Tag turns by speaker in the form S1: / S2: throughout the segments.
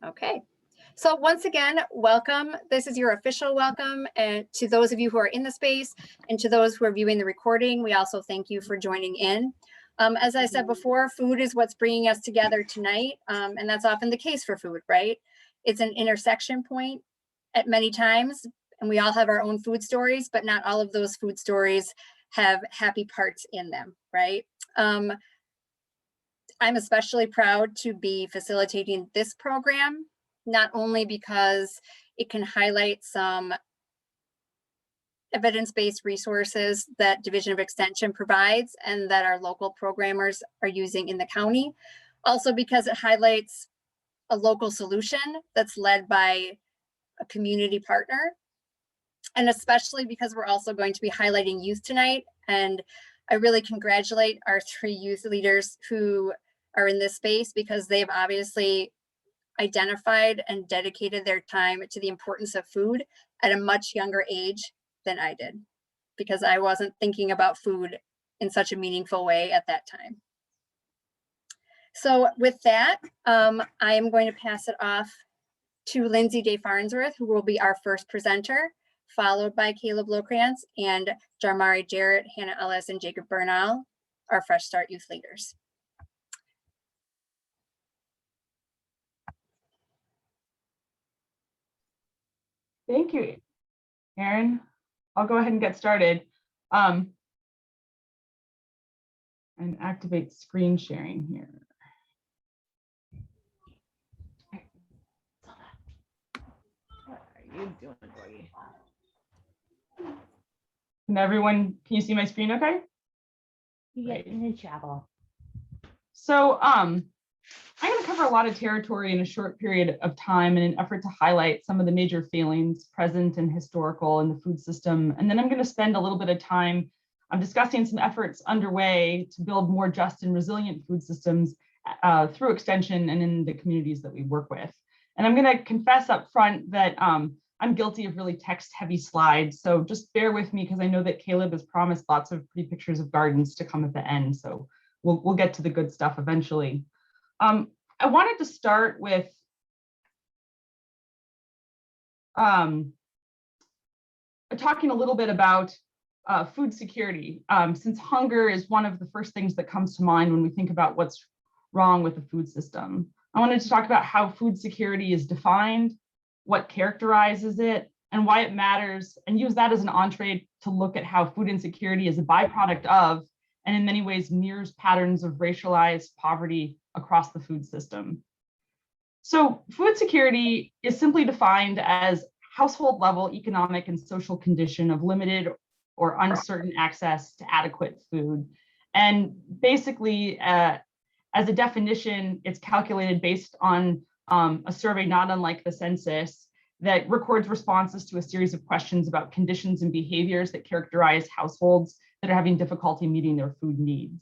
S1: Okay, so once again, welcome. This is your official welcome, and to those of you who are in the space and to those who are viewing the recording, we also thank you for joining in. As I said before, food is what's bringing us together tonight, and that's often the case for food, right? It's an intersection point at many times, and we all have our own food stories, but not all of those food stories have happy parts in them, right? I'm especially proud to be facilitating this program, not only because it can highlight some evidence-based resources that Division of Extension provides and that our local programmers are using in the county, also because it highlights a local solution that's led by a community partner, and especially because we're also going to be highlighting youth tonight. And I really congratulate our 3 youth leaders who are in this space, because they've obviously identified and dedicated their time to the importance of food at a much younger age than I did, because I wasn't thinking about food in such a meaningful way at that time. So with that, I am going to pass it off to Lindsey Day Farnsworth, who will be our first presenter, followed by Kaelyb Lokrantz and Jarmari Jarrett, Hannah Ellis, and Jacob Bernal, our Fresh Start youth leaders.
S2: Thank you, Erin. I'll go ahead and get started and activate screen sharing here. What are you doing, Gordy? Can you see my screen okay?
S3: Yeah, in travel.
S2: So I'm going to cover a lot of territory in a short period of time in an effort to highlight some of the major failings present and historical in the food system. And then I'm going to spend a little bit of time discussing some efforts underway to build more just and resilient food systems through extension and in the communities that we work with. And I'm going to confess up front that I'm guilty of really text-heavy slides. So just bear with me, because I know that Kaelyb has promised lots of pretty pictures of gardens to come at the end. So we'll get to the good stuff eventually. I wanted to start with talking a little bit about food security, since hunger is one of the first things that comes to mind when we think about what's wrong with the food system. I wanted to talk about how food security is defined, what characterizes it, and why it matters, and use that as an entree to look at how food insecurity is a byproduct of, and in many ways mirrors patterns of racialized poverty across the food system. So food security is simply defined as household level economic and social condition of limited or uncertain access to adequate food. And basically, as a definition, it's calculated based on a survey not unlike the census that records responses to a series of questions about conditions and behaviors that characterize households that are having difficulty meeting their food needs.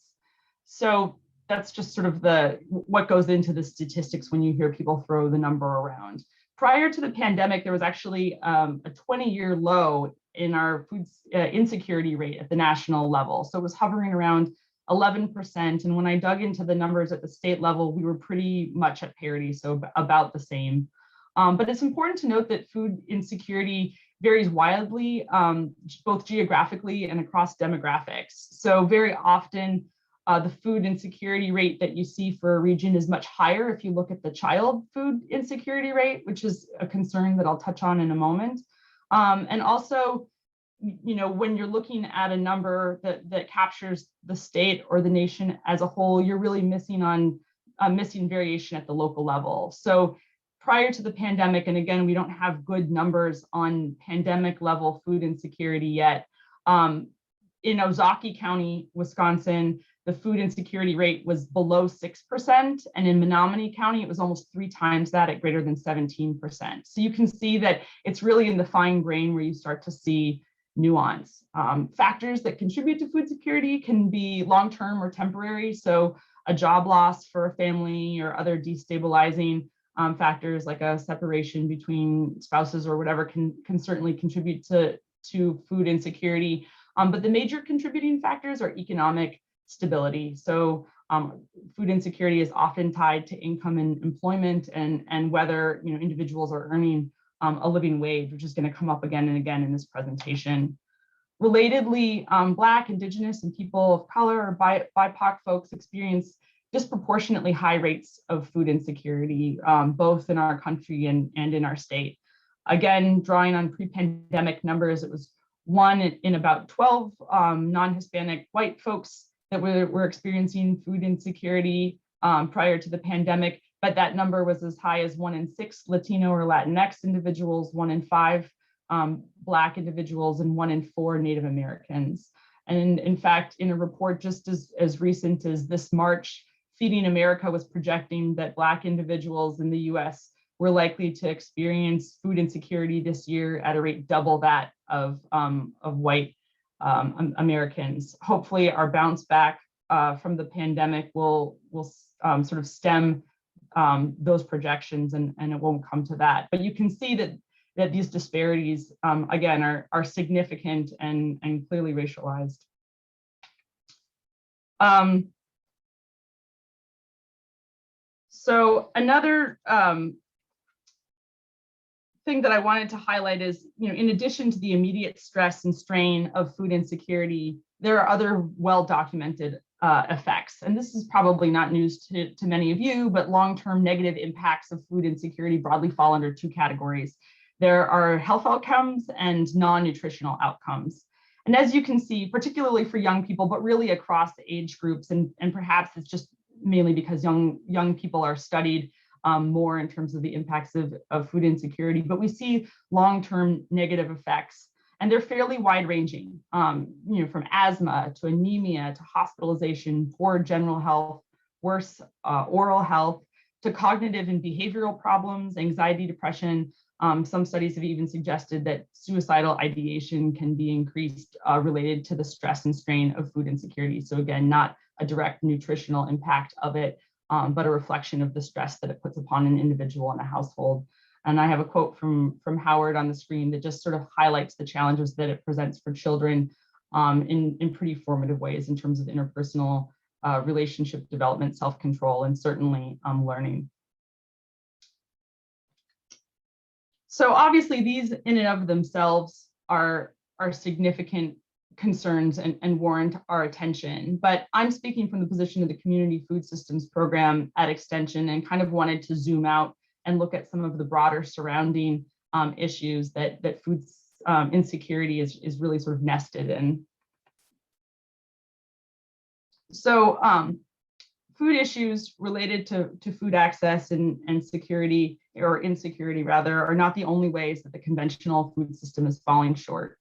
S2: So that's just sort of what goes into the statistics when you hear people throw the number around. Prior to the pandemic, there was actually a 20-year low in our food insecurity rate at the national level. So it was hovering around 11%. And when I dug into the numbers at the state level, we were pretty much at parity, so about the same. But it's important to note that food insecurity varies wildly, both geographically and across demographics. So very often, the food insecurity rate that you see for a region is much higher if you look at the child food insecurity rate, which is a concern that I'll touch on in a moment. And also, when you're looking at a number that captures the state or the nation as a whole, you're really missing variation at the local level. So prior to the pandemic, and again, we don't have good numbers on pandemic level food insecurity yet. In Ozaukee County, Wisconsin, the food insecurity rate was below 6%. And in Menominee County, it was almost 3 times that at greater than 17%. So you can see that it's really in the fine grain where you start to see nuance. Factors that contribute to food security can be long-term or temporary. So a job loss for a family or other destabilizing factors like a separation between spouses or whatever can certainly contribute to food insecurity. But the major contributing factors are economic stability. So Food insecurity is often tied to income and employment and whether individuals are earning a living wage, which is going to come up again and again in this presentation. Relatedly, Black, Indigenous, and people of color or BIPOC folks experience disproportionately high rates of food insecurity, both in our country and in our state. Again, drawing on pre-pandemic numbers, it was 1 in about 12 non-Hispanic white folks that were experiencing food insecurity prior to the pandemic, but that number was as high as 1 in 6 Latino or Latinx individuals, 1 in 5 Black individuals, and 1 in 4 Native Americans. And in fact, in a report just as recent as this March, Feeding America was projecting that Black individuals in the US were likely to experience food insecurity this year at a rate double that of white Americans. Hopefully our bounce back from the pandemic will sort of stem those projections and it won't come to that. But you can see that these disparities, again, are significant and clearly racialized. So another thing that I wanted to highlight is, in addition to the immediate stress and strain of food insecurity, there are other well-documented effects. And this is probably not news to many of you, but long-term negative impacts of food insecurity broadly fall under 2 categories. There are health outcomes and non-nutritional outcomes. And as you can see, particularly for young people, but really across age groups, and perhaps it's just mainly because young people are studied more in terms of the impacts of food insecurity, but we see long-term negative effects, and they're fairly wide-ranging, from asthma to anemia to hospitalization, poor general health, worse oral health, to cognitive and behavioral problems, anxiety, depression. Some studies have even suggested that suicidal ideation can be increased related to the stress and strain of food insecurity. So again, not a direct nutritional impact of it, but a reflection of the stress that it puts upon an individual and a household. And I have a quote from Howard on the screen that just sort of highlights the challenges that it presents for children in pretty formative ways in terms of interpersonal relationship development, self-control, and certainly learning. So obviously these in and of themselves are significant concerns and warrant our attention, but I'm speaking from the position of the Community Food Systems Program at Extension and kind of wanted to zoom out and look at some of the broader surrounding issues that food insecurity is really sort of nested in. So food issues related to food access and security, or insecurity rather, are not the only ways that the conventional food system is falling short.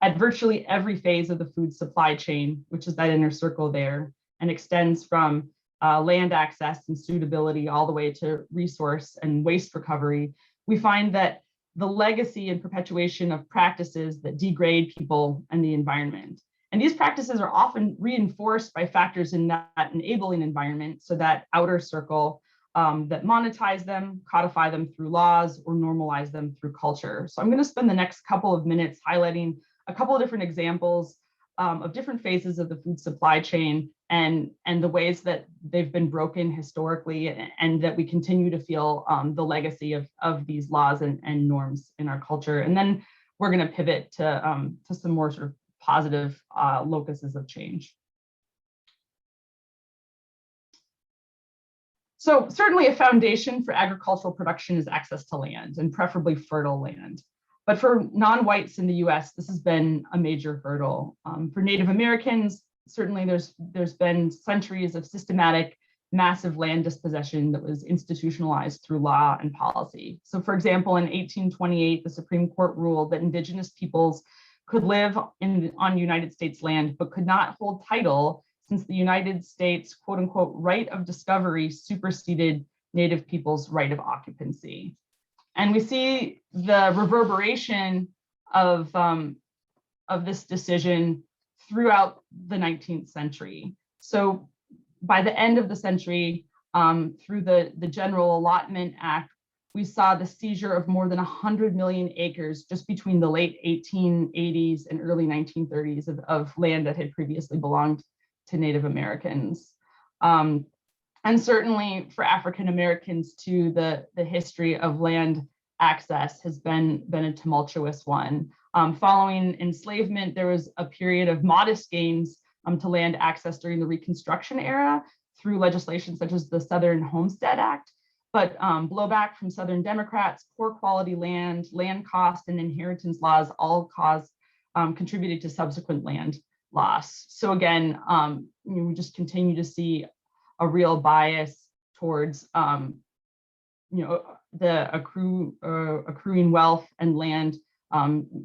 S2: At virtually every phase of the food supply chain, which is that inner circle there, and extends from land access and suitability all the way to resource and waste recovery, we find that the legacy and perpetuation of practices that degrade people and the environment. And these practices are often reinforced by factors in that enabling environment, so that outer circle that monetize them, codify them through laws, or normalize them through culture. So I'm going to spend the next couple of minutes highlighting a couple of different examples of different phases of the food supply chain and the ways that they've been broken historically, and that we continue to feel the legacy of these laws and norms in our culture. And then we're going to pivot to some more sort of positive locuses of change. So certainly a foundation for agricultural production is access to land, and preferably fertile land. But for non-whites in the US, this has been a major hurdle. For Native Americans, certainly there's been centuries of systematic, massive land dispossession that was institutionalized through law and policy. So for example, in 1828, the Supreme Court ruled that Indigenous peoples could live on United States land, but could not hold title, since the United States, quote unquote, right of discovery superseded Native people's right of occupancy. And we see the reverberation of this decision throughout the 19th century. So by the end of the century, through the General Allotment Act, we saw the seizure of more than 100 million acres just between the late 1880s and early 1930s of land that had previously belonged to Native Americans. And certainly for African Americans too, the history of land access has been a tumultuous one. Following enslavement, there was a period of modest gains to land access during the Reconstruction era through legislation such as the Southern Homestead Act. But blowback from Southern Democrats, poor quality land, land cost, and inheritance laws all contributed to subsequent land loss. So again, we just continue to see a real bias towards the accruing wealth and land,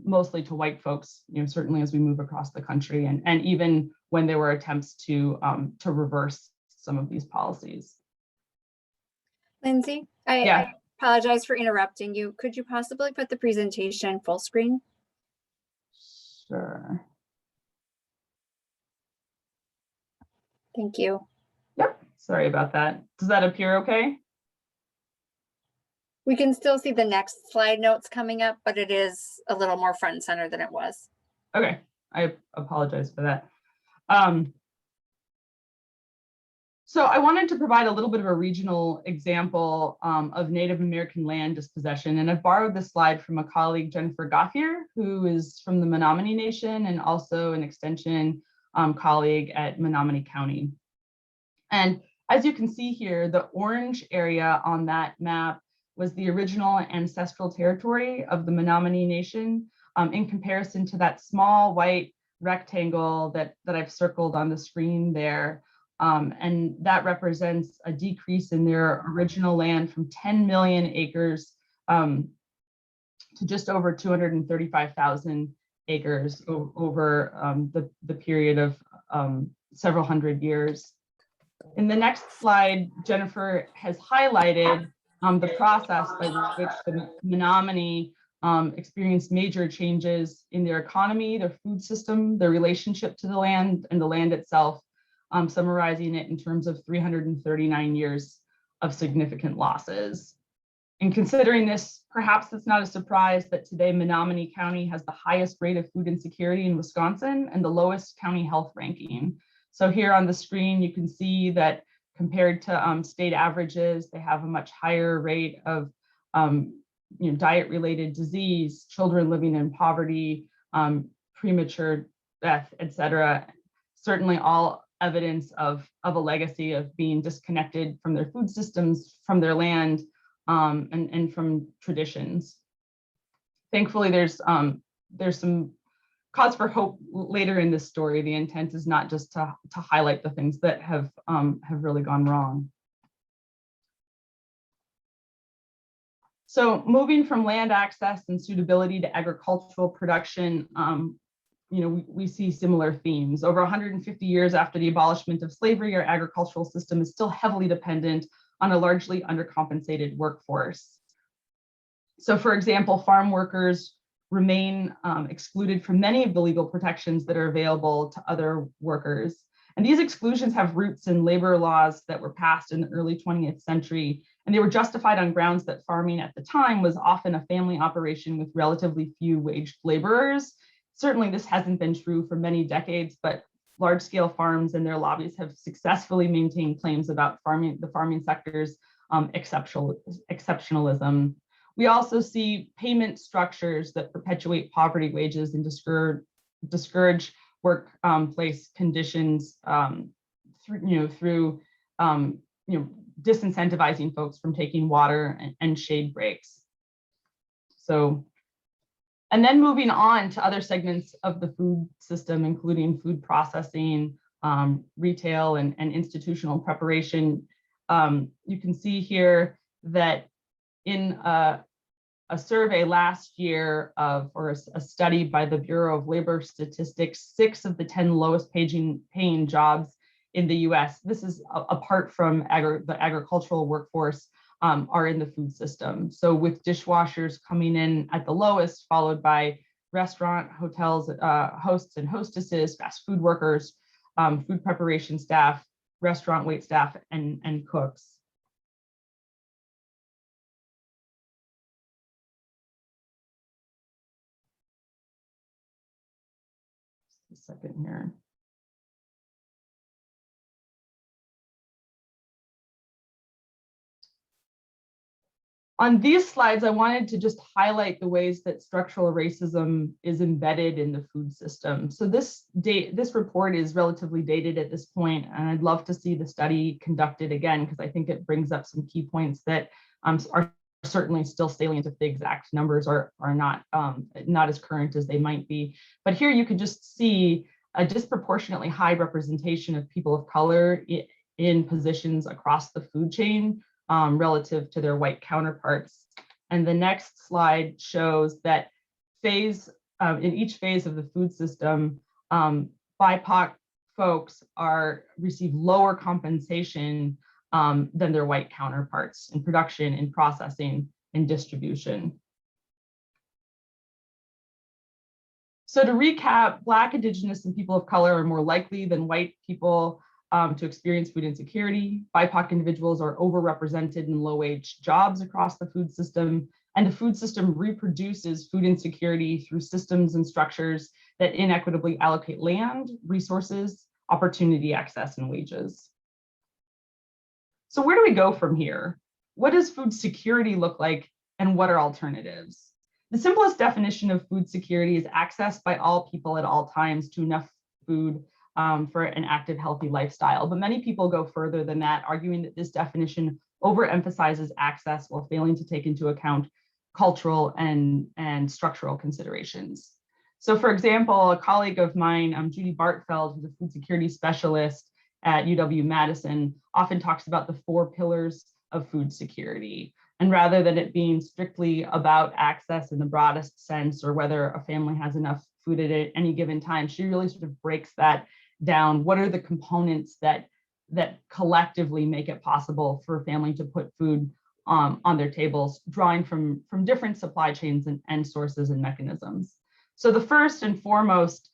S2: mostly to white folks, certainly as we move across the country, and even when there were attempts to reverse some of these policies.
S1: Lindsay, I apologize for interrupting you. Could you possibly put the presentation full screen?
S2: Sure.
S1: Thank you.
S2: Yep, sorry about that. Does that appear okay?
S1: We can still see the next slide notes coming up, but it is a little more front and center than it was.
S2: Okay, I apologize for that. So I wanted to provide a little bit of a regional example of Native American land dispossession. And I've borrowed this slide from a colleague, Jennifer Gauthier, who is from the Menominee Nation and also an extension colleague at Menominee County. And as you can see here, the orange area on that map was the original ancestral territory of the Menominee Nation, in comparison to that small white rectangle that I've circled on the screen there. And that represents a decrease in their original land from 10 million acres to just over 235,000 acres over the period of several hundred years. In the next slide, Jennifer has highlighted the process by which the Menominee experienced major changes in their economy, their food system, their relationship to the land, and the land itself, summarizing it in terms of 339 years of significant losses. In considering this, perhaps it's not a surprise that today Menominee County has the highest rate of food insecurity in Wisconsin and the lowest county health ranking. So here on the screen, you can see that compared to state averages, they have a much higher rate of diet-related disease, children living in poverty, premature death, et cetera. Certainly all evidence of a legacy of being disconnected from their food systems, from their land, and from traditions. Thankfully, there's some cause for hope later in this story. The intent is not just to highlight the things that have really gone wrong. So moving from land access and suitability to agricultural production, we see similar themes. Over 150 years after the abolishment of slavery, our agricultural system is still heavily dependent on a largely undercompensated workforce. So for example, farm workers remain excluded from many of the legal protections that are available to other workers. And these exclusions have roots in labor laws that were passed in the early 20th century, and they were justified on grounds that farming at the time was often a family operation with relatively few waged laborers. Certainly this hasn't been true for many decades, but large-scale farms and their lobbies have successfully maintained claims about the farming sector's exceptionalism. We also see payment structures that perpetuate poverty wages and discourage workplace conditions through disincentivizing folks from taking water and shade breaks. So, and then moving on to other segments of the food system, including food processing, retail, and institutional preparation. You can see here that in a survey last year or a study by the Bureau of Labor Statistics, 6 of the 10 lowest paying jobs in the US, this is apart from the agricultural workforce, are in the food system. So with dishwashers coming in at the lowest, followed by restaurant, hotels, hosts and hostesses, fast food workers, food preparation staff, restaurant wait staff, and cooks. Just a second here. On these slides, I wanted to just highlight the ways that structural racism is embedded in the food system. So this report is relatively dated at this point, and I'd love to see the study conducted again, because I think it brings up some key points that are certainly still salient if the exact numbers are not as current as they might be. But here you can just see a disproportionately high representation of people of color in positions across the food chain, relative to their white counterparts. And the next slide shows that in each phase of the food system, BIPOC folks receive lower compensation than their white counterparts in production, in processing, and distribution. So to recap, Black, Indigenous, and people of color are more likely than white people to experience food insecurity. BIPOC individuals are overrepresented in low-wage jobs across the food system, and the food system reproduces food insecurity through systems and structures that inequitably allocate land, resources, opportunity, access, and wages. So where do we go from here? What does food security look like, and what are alternatives? The simplest definition of food security is access by all people at all times to enough food for an active, healthy lifestyle. But many people go further than that, arguing that this definition overemphasizes access while failing to take into account cultural and structural considerations. So for example, a colleague of mine, Judy Bartfeld, who's a food security specialist at UW-Madison, often talks about the 4 pillars of food security. And rather than it being strictly about access in the broadest sense, or whether a family has enough food at any given time, she really sort of breaks that down. What are the components that collectively make it possible for a family to put food on their tables, drawing from different supply chains and sources and mechanisms? So the first and foremost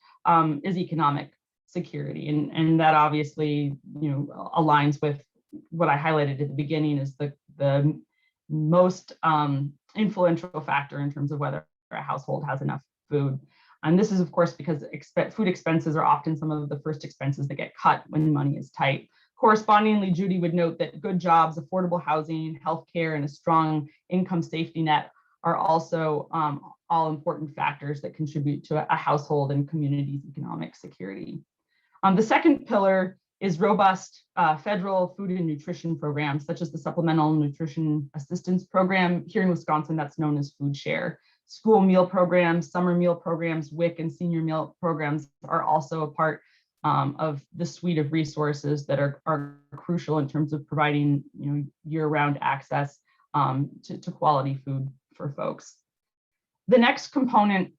S2: is economic security, and that obviously aligns with what I highlighted at the beginning is the most influential factor in terms of whether a household has enough food. And this is, of course, because food expenses are often some of the first expenses that get cut when money is tight. Correspondingly, Judy would note that good jobs, affordable housing, healthcare, and a strong income safety net are also all important factors that contribute to a household and community's economic security. The second pillar is robust federal food and nutrition programs, such as the Supplemental Nutrition Assistance Program. Here in Wisconsin, that's known as Food Share. School meal programs, summer meal programs, WIC, and senior meal programs are also a part of the suite of resources that are crucial in terms of providing year-round access to quality food for folks. The next component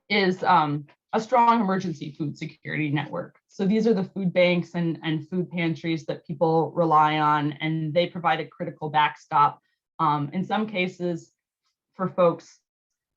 S2: is a strong emergency food security network. So these are the food banks and food pantries that people rely on, and they provide a critical backstop. In some cases, for folks,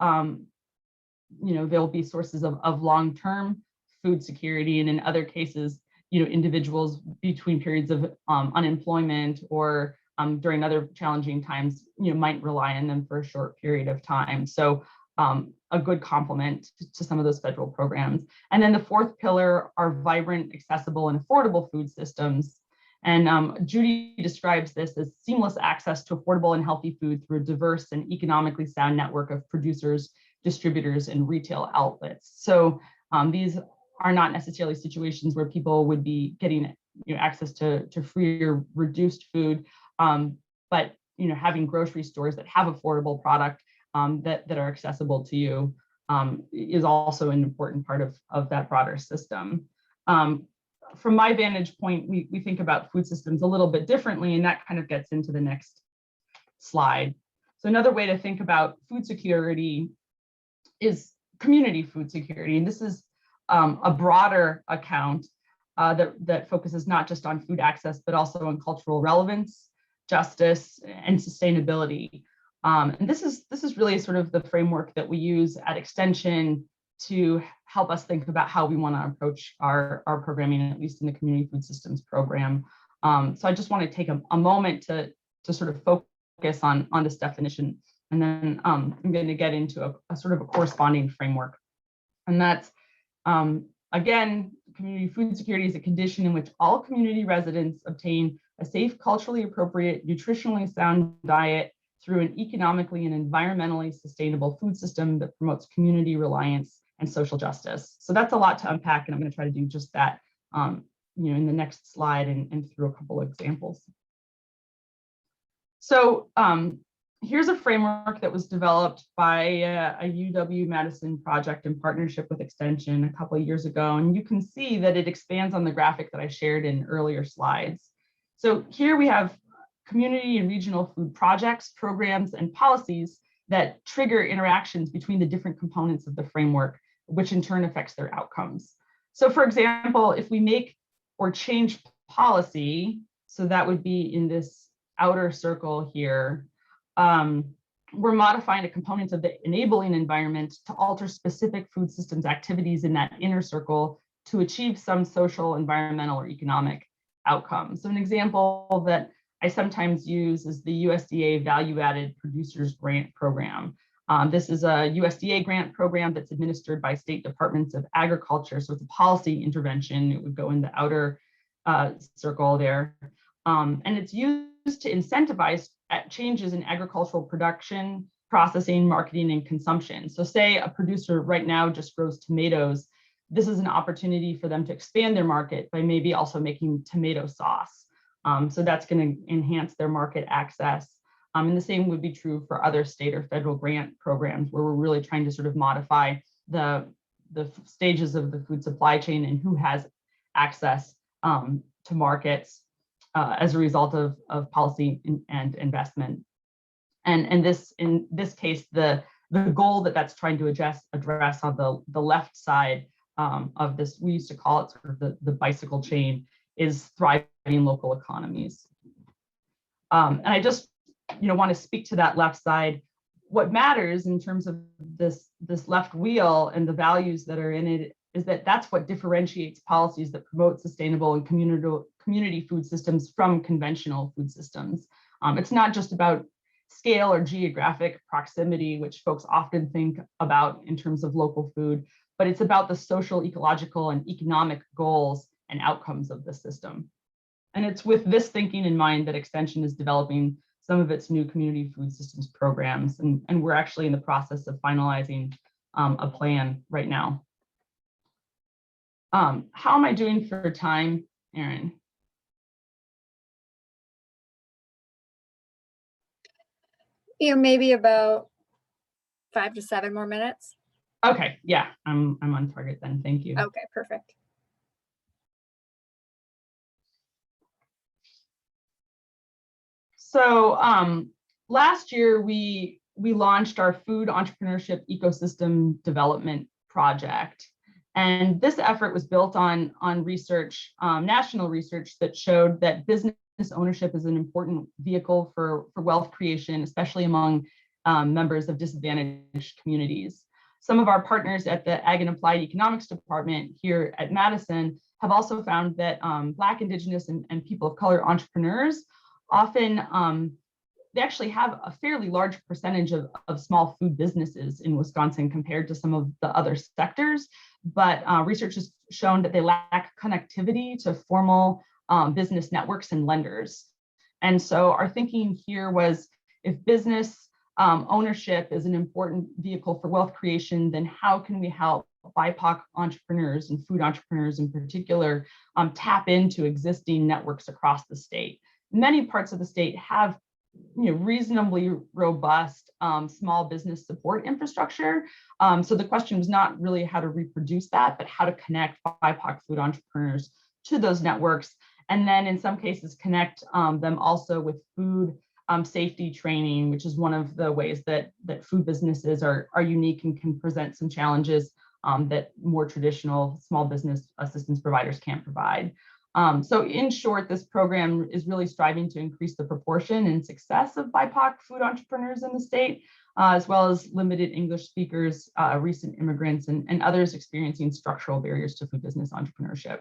S2: there'll be sources of long-term food security, and in other cases, individuals between periods of unemployment or during other challenging times, might rely on them for a short period of time. So a good complement to some of those federal programs. And then the fourth pillar are vibrant, accessible, and affordable food systems. And Judy describes this as seamless access to affordable and healthy food through a diverse and economically sound network of producers, distributors, and retail outlets. So these are not necessarily situations where people would be getting access to free or reduced food, but having grocery stores that have affordable product that are accessible to you is also an important part of that broader system. From my vantage point, we think about food systems a little bit differently, and that kind of gets into the next slide. So another way to think about food security is community food security. And this is a broader account that focuses not just on food access, but also on cultural relevance, justice, and sustainability. And this is really sort of the framework that we use at Extension to help us think about how we want to approach our programming, at least in the community food systems program. So I just want to take a moment to sort of focus on this definition, and then I'm going to get into a sort of a corresponding framework. And that's, again, community food security is a condition in which all community residents obtain a safe, culturally appropriate, nutritionally sound diet through an economically and environmentally sustainable food system that promotes community reliance and social justice. So that's a lot to unpack, and I'm going to try to do just that in the next slide and through a couple of examples. So here's a framework that was developed by a UW-Madison project in partnership with Extension a couple of years ago. And you can see that it expands on the graphic that I shared in earlier slides. So here we have community and regional food projects, programs, and policies that trigger interactions between the different components of the framework, which in turn affects their outcomes. So for example, if we make or change policy, so that would be in this outer circle here, we're modifying a component of the enabling environment to alter specific food systems activities in that inner circle to achieve some social, environmental, or economic outcomes. So an example that I sometimes use is the USDA Value-Added Producers Grant Program. This is a USDA grant program that's administered by state departments of agriculture. So it's a policy intervention. It would go in the outer circle there. And it's used to incentivize changes in agricultural production, processing, marketing, and consumption. So say a producer right now just grows tomatoes. This is an opportunity for them to expand their market by maybe also making tomato sauce. So that's going to enhance their market access. And the same would be true for other state or federal grant programs where we're really trying to sort of modify the stages of the food supply chain and who has access to markets as a result of policy and investment. And in this case, the goal that's trying to address on the left side of this, we used to call it sort of the bicycle chain, is thriving local economies. And I just want to speak to that left side. What matters in terms of this left wheel and the values that are in it is that that's what differentiates policies that promote sustainable and community food systems from conventional food systems. It's not just about scale or geographic proximity, which folks often think about in terms of local food, but it's about the social, ecological, and economic goals and outcomes of the system. And it's with this thinking in mind that Extension is developing some of its new community food systems programs. And we're actually in the process of finalizing a plan right now. How am I doing for time, Erin?
S1: Maybe about 5 to 7 more minutes.
S2: Okay, yeah, I'm on target then. Thank you.
S1: Okay, perfect.
S2: So last year we launched our food entrepreneurship ecosystem development project. And this effort was built on research, national research that showed that business ownership is an important vehicle for wealth creation, especially among members of disadvantaged communities. Some of our partners at the Ag and Applied Economics Department here at Madison have also found that Black, Indigenous, and people of color entrepreneurs often, they actually have a fairly large percentage of small food businesses in Wisconsin compared to some of the other sectors. But research has shown that they lack connectivity to formal business networks and lenders. And so our thinking here was, if business ownership is an important vehicle for wealth creation, then how can we help BIPOC entrepreneurs and food entrepreneurs in particular tap into existing networks across the state? Many parts of the state have reasonably robust small business support infrastructure. So the question was not really how to reproduce that, but how to connect BIPOC food entrepreneurs to those networks. And then in some cases, connect them also with food safety training, which is one of the ways that food businesses are unique and can present some challenges that more traditional small business assistance providers can't provide. So in short, this program is really striving to increase the proportion and success of BIPOC food entrepreneurs in the state, as well as limited English speakers, recent immigrants, and others experiencing structural barriers to food business entrepreneurship.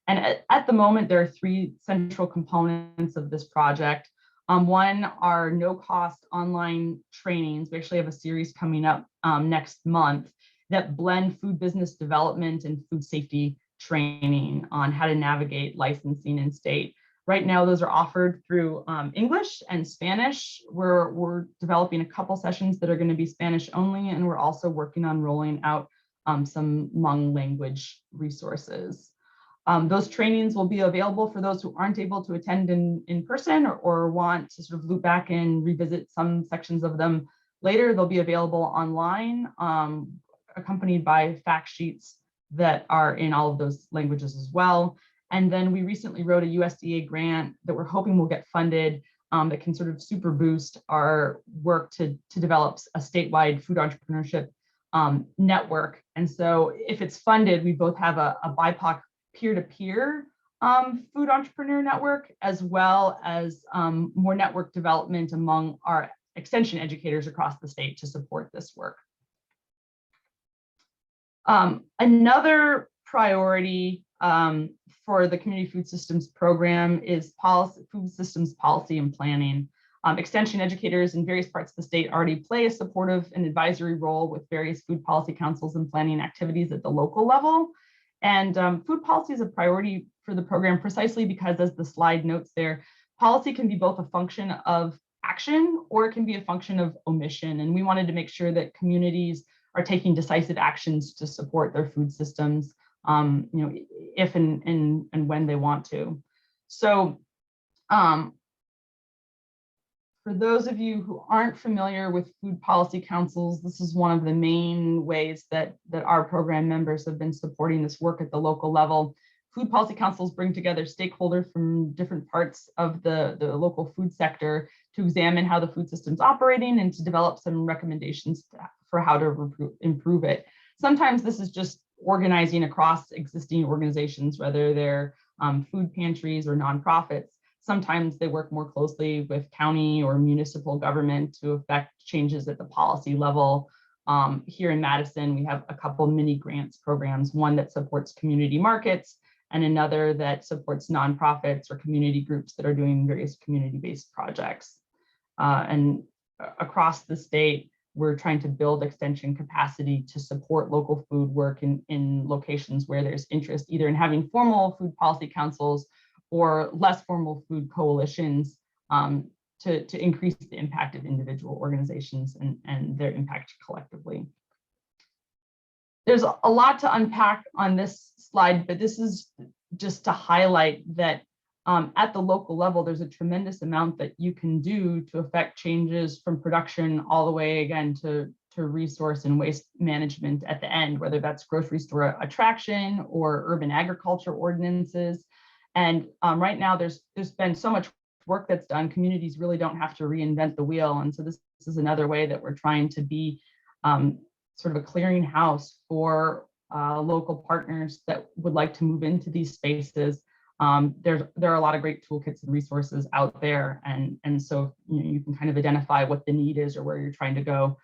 S2: And at the moment, there are 3 central components of this project. One are no-cost online trainings. We actually have a series coming up next month that blend food business development and food safety training on how to navigate licensing in state. Right now, those are offered through English and Spanish. We're developing a couple sessions that are going to be Spanish only, and we're also working on rolling out some Hmong language resources. Those trainings will be available for those who aren't able to attend in person or want to sort of loop back and revisit some sections of them later. They'll be available online, accompanied by fact sheets that are in all of those languages as well. And then we recently wrote a USDA grant that we're hoping will get funded that can sort of super boost our work to develop a statewide food entrepreneurship network. And so if it's funded, we both have a BIPOC peer-to-peer food entrepreneur network, as well as more network development among our extension educators across the state to support this work. Another priority for the Community Food Systems Program is food systems policy and planning. Extension educators in various parts of the state already play a supportive and advisory role with various food policy councils and planning activities at the local level. And food policy is a priority for the program precisely because, as the slide notes there, policy can be both a function of action or it can be a function of omission. And we wanted to make sure that communities are taking decisive actions to support their food systems, if and when they want to. So for those of you who aren't familiar with food policy councils, this is one of the main ways that our program members have been supporting this work at the local level. Food policy councils bring together stakeholders from different parts of the local food sector to examine how the food system's operating and to develop some recommendations for how to improve it. Sometimes this is just organizing across existing organizations, whether they're food pantries or nonprofits. Sometimes they work more closely with county or municipal government to affect changes at the policy level. Here in Madison, we have a couple mini grants programs, one that supports community markets and another that supports nonprofits or community groups that are doing various community-based projects. And across the state, we're trying to build extension capacity to support local food work in locations where there's interest, either in having formal food policy councils or less formal food coalitions to increase the impact of individual organizations and their impact collectively. There's a lot to unpack on this slide, but this is just to highlight that at the local level, there's a tremendous amount that you can do to affect changes from production all the way again to resource and waste management at the end, whether that's grocery store attraction or urban agriculture ordinances. And right now there's been so much work that's done, communities really don't have to reinvent the wheel. And so this is another way that we're trying to be sort of a clearinghouse for local partners that would like to move into these spaces. There are a lot of great toolkits and resources out there. And so you can kind of identify what the need is or where you're trying to go.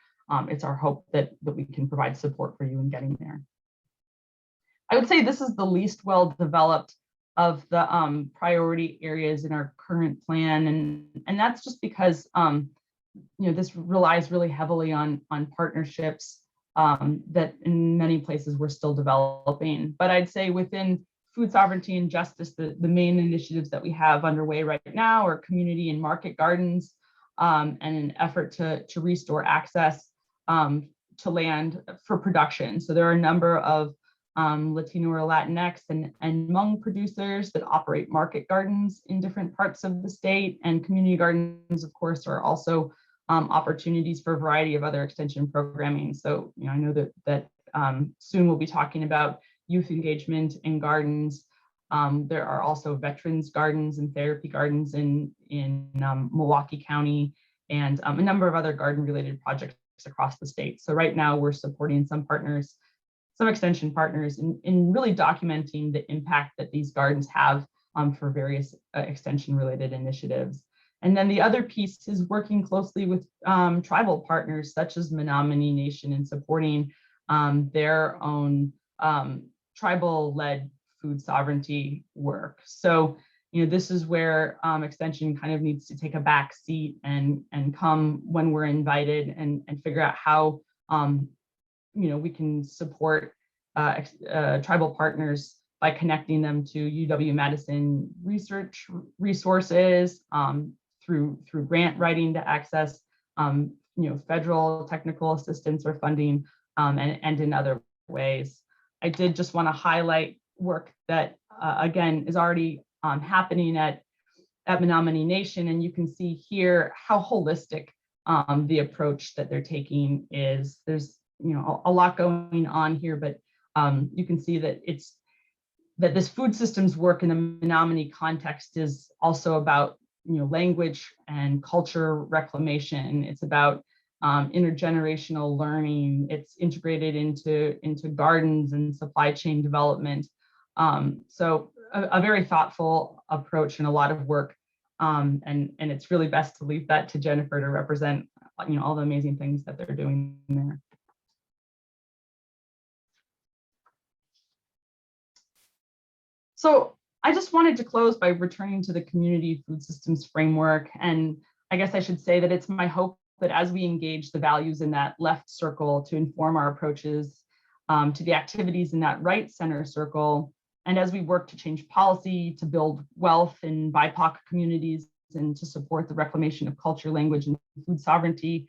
S2: It's our hope that we can provide support for you in getting there. I would say this is the least well developed of the priority areas in our current plan. And that's just because this relies really heavily on partnerships that in many places we're still developing. But I'd say within food sovereignty and justice, the main initiatives that we have underway right now are community and market gardens and an effort to restore access to land for production. So there are a number of Latino or Latinx and Hmong producers that operate market gardens in different parts of the state, and community gardens, of course, are also opportunities for a variety of other extension programming. So I know that soon we'll be talking about youth engagement in gardens. There are also veterans gardens and therapy gardens in Milwaukee County, and a number of other garden related projects across the state. So right now we're supporting some extension partners in really documenting the impact that these gardens have for various extension related initiatives. And then the other piece is working closely with tribal partners such as Menominee Nation in supporting their own tribal led food sovereignty work. So this is where extension kind of needs to take a back seat and come when we're invited and figure out how we can support tribal partners by connecting them to UW-Madison research resources, through grant writing to access federal technical assistance or funding, and in other ways. I did just want to highlight work that again is already happening at Menominee Nation, and you can see here how holistic the approach that they're taking is. There's a lot going on here, but you can see that this food systems work in the Menominee context is also about language and culture reclamation. It's about intergenerational learning. It's integrated into gardens and supply chain development. So a very thoughtful approach and a lot of work. And it's really best to leave that to Jennifer to represent all the amazing things that they're doing there. So I just wanted to close by returning to the community food systems framework. And I guess I should say that it's my hope that as we engage the values in that left circle to inform our approaches to the activities in that right center circle, and as we work to change policy, to build wealth in BIPOC communities and to support the reclamation of culture, language, and food sovereignty,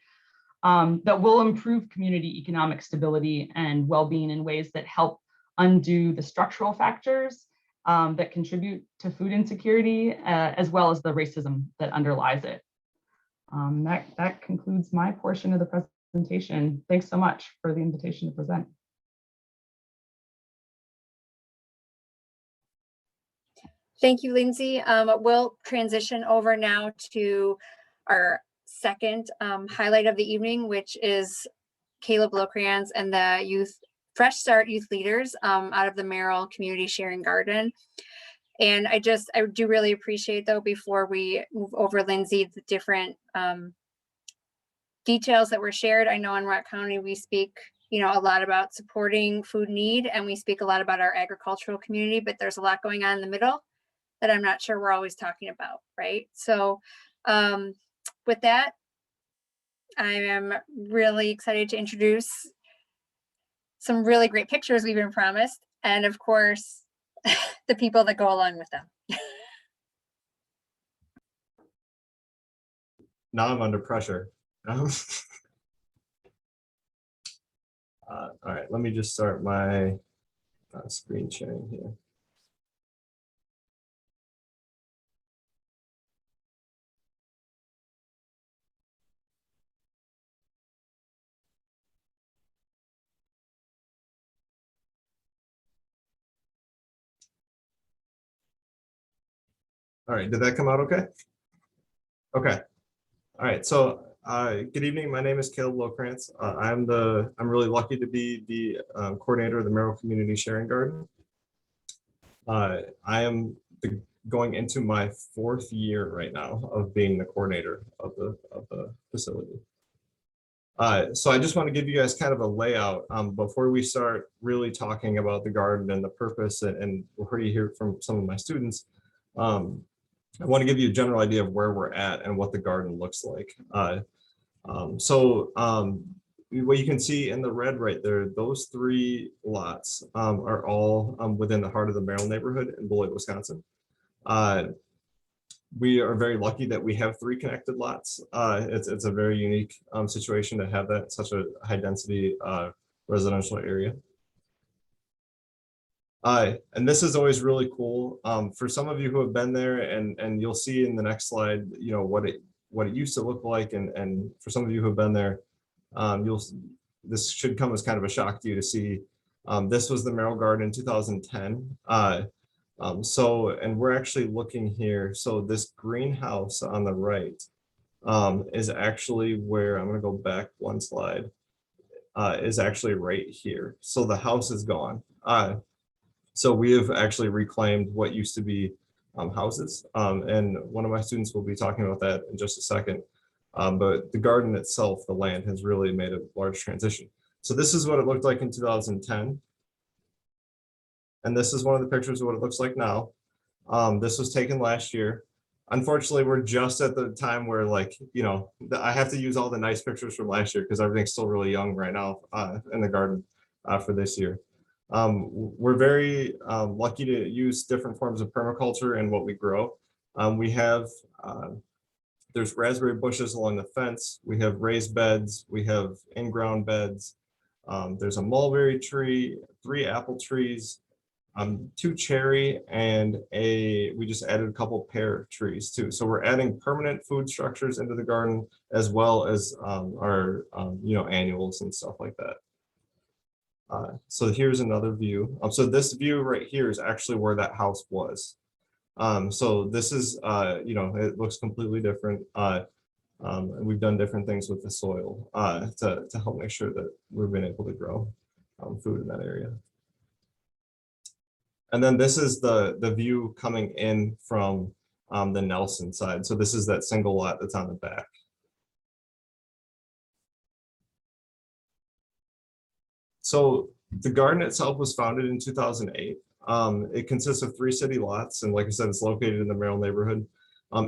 S2: that will improve community economic stability and well-being in ways that help undo the structural factors that contribute to food insecurity, as well as the racism that underlies it. That concludes my portion of the presentation. Thanks so much for the invitation to present.
S1: Thank you, Lindsey. We'll transition over now to our second highlight of the evening, which is Kaelyb Lokrantz and the Fresh Start youth leaders out of the Merrill Community Sharing Garden. And I do really appreciate, though, before we move over, Lindsey, the different details that were shared. I know in Rock County, we speak a lot about supporting food need, and we speak a lot about our agricultural community, but there's a lot going on in the middle that I'm not sure we're always talking about, right? So with that, I am really excited to introduce some really great pictures we've been promised, and of course, the people that go along with them.
S4: Now I'm under pressure. All right, let me just start my screen sharing here. All right, did that come out okay? Okay. All right, so good evening. My name is Kaelyb Lokrantz. I'm really lucky to be the coordinator of the Merrill Community Sharing Garden. I am going into my 4th year right now of being the coordinator of the facility. So I just want to give you guys kind of a layout before we start really talking about the garden and the purpose, and we'll already hear from some of my students. I want to give you a general idea of where we're at and what the garden looks like. What you can see in the red right there, those 3 lots are all within the heart of the Merrill neighborhood in Beloit, Wisconsin. We are very lucky that we have 3 connected lots. It's a very unique situation to have that such a high density residential area. And this is always really cool for some of you who have been there, and you'll see in the next slide, what it used to look like, and for some of you who have been there, this should come as kind of a shock to you to see. This was the Merrill Garden in 2010. And we're actually looking here. So this greenhouse on the right is actually where, I'm going to go back one slide, is actually right here. So the house is gone. So we have actually reclaimed what used to be houses. And one of my students will be talking about that in just a second. But the garden itself, the land, has really made a large transition. So this is what it looked like in 2010. And this is one of the pictures of what it looks like now. This was taken last year. Unfortunately, we're just at the time where, I have to use all the nice pictures from last year because everything's still really young right now in the garden for this year. We're very lucky to use different forms of permaculture in what we grow. We have, there's raspberry bushes along the fence. We have raised beds. We have in-ground beds. There's a mulberry tree, 3 apple trees, 2 cherry, and we just added a couple pear trees too. So we're adding permanent food structures into the garden, as well as our annuals and stuff like that. So here's another view. So this view right here is actually where that house was. So this is, it looks completely different. And we've done different things with the soil to help make sure that we've been able to grow food in that area. And then this is the view coming in from the Nelson side. So this is that single lot that's on the back. So the garden itself was founded in 2008. It consists of 3 city lots, and like I said, it's located in the Merrill neighborhood.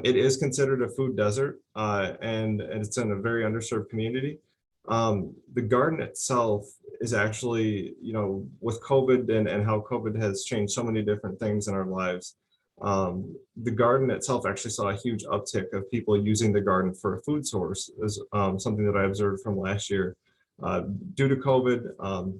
S4: It is considered a food desert, and it's in a very underserved community. The garden itself is actually, with COVID and how COVID has changed so many different things in our lives, the garden itself actually saw a huge uptick of people using the garden for a food source, is something that I observed from last year. Due to COVID,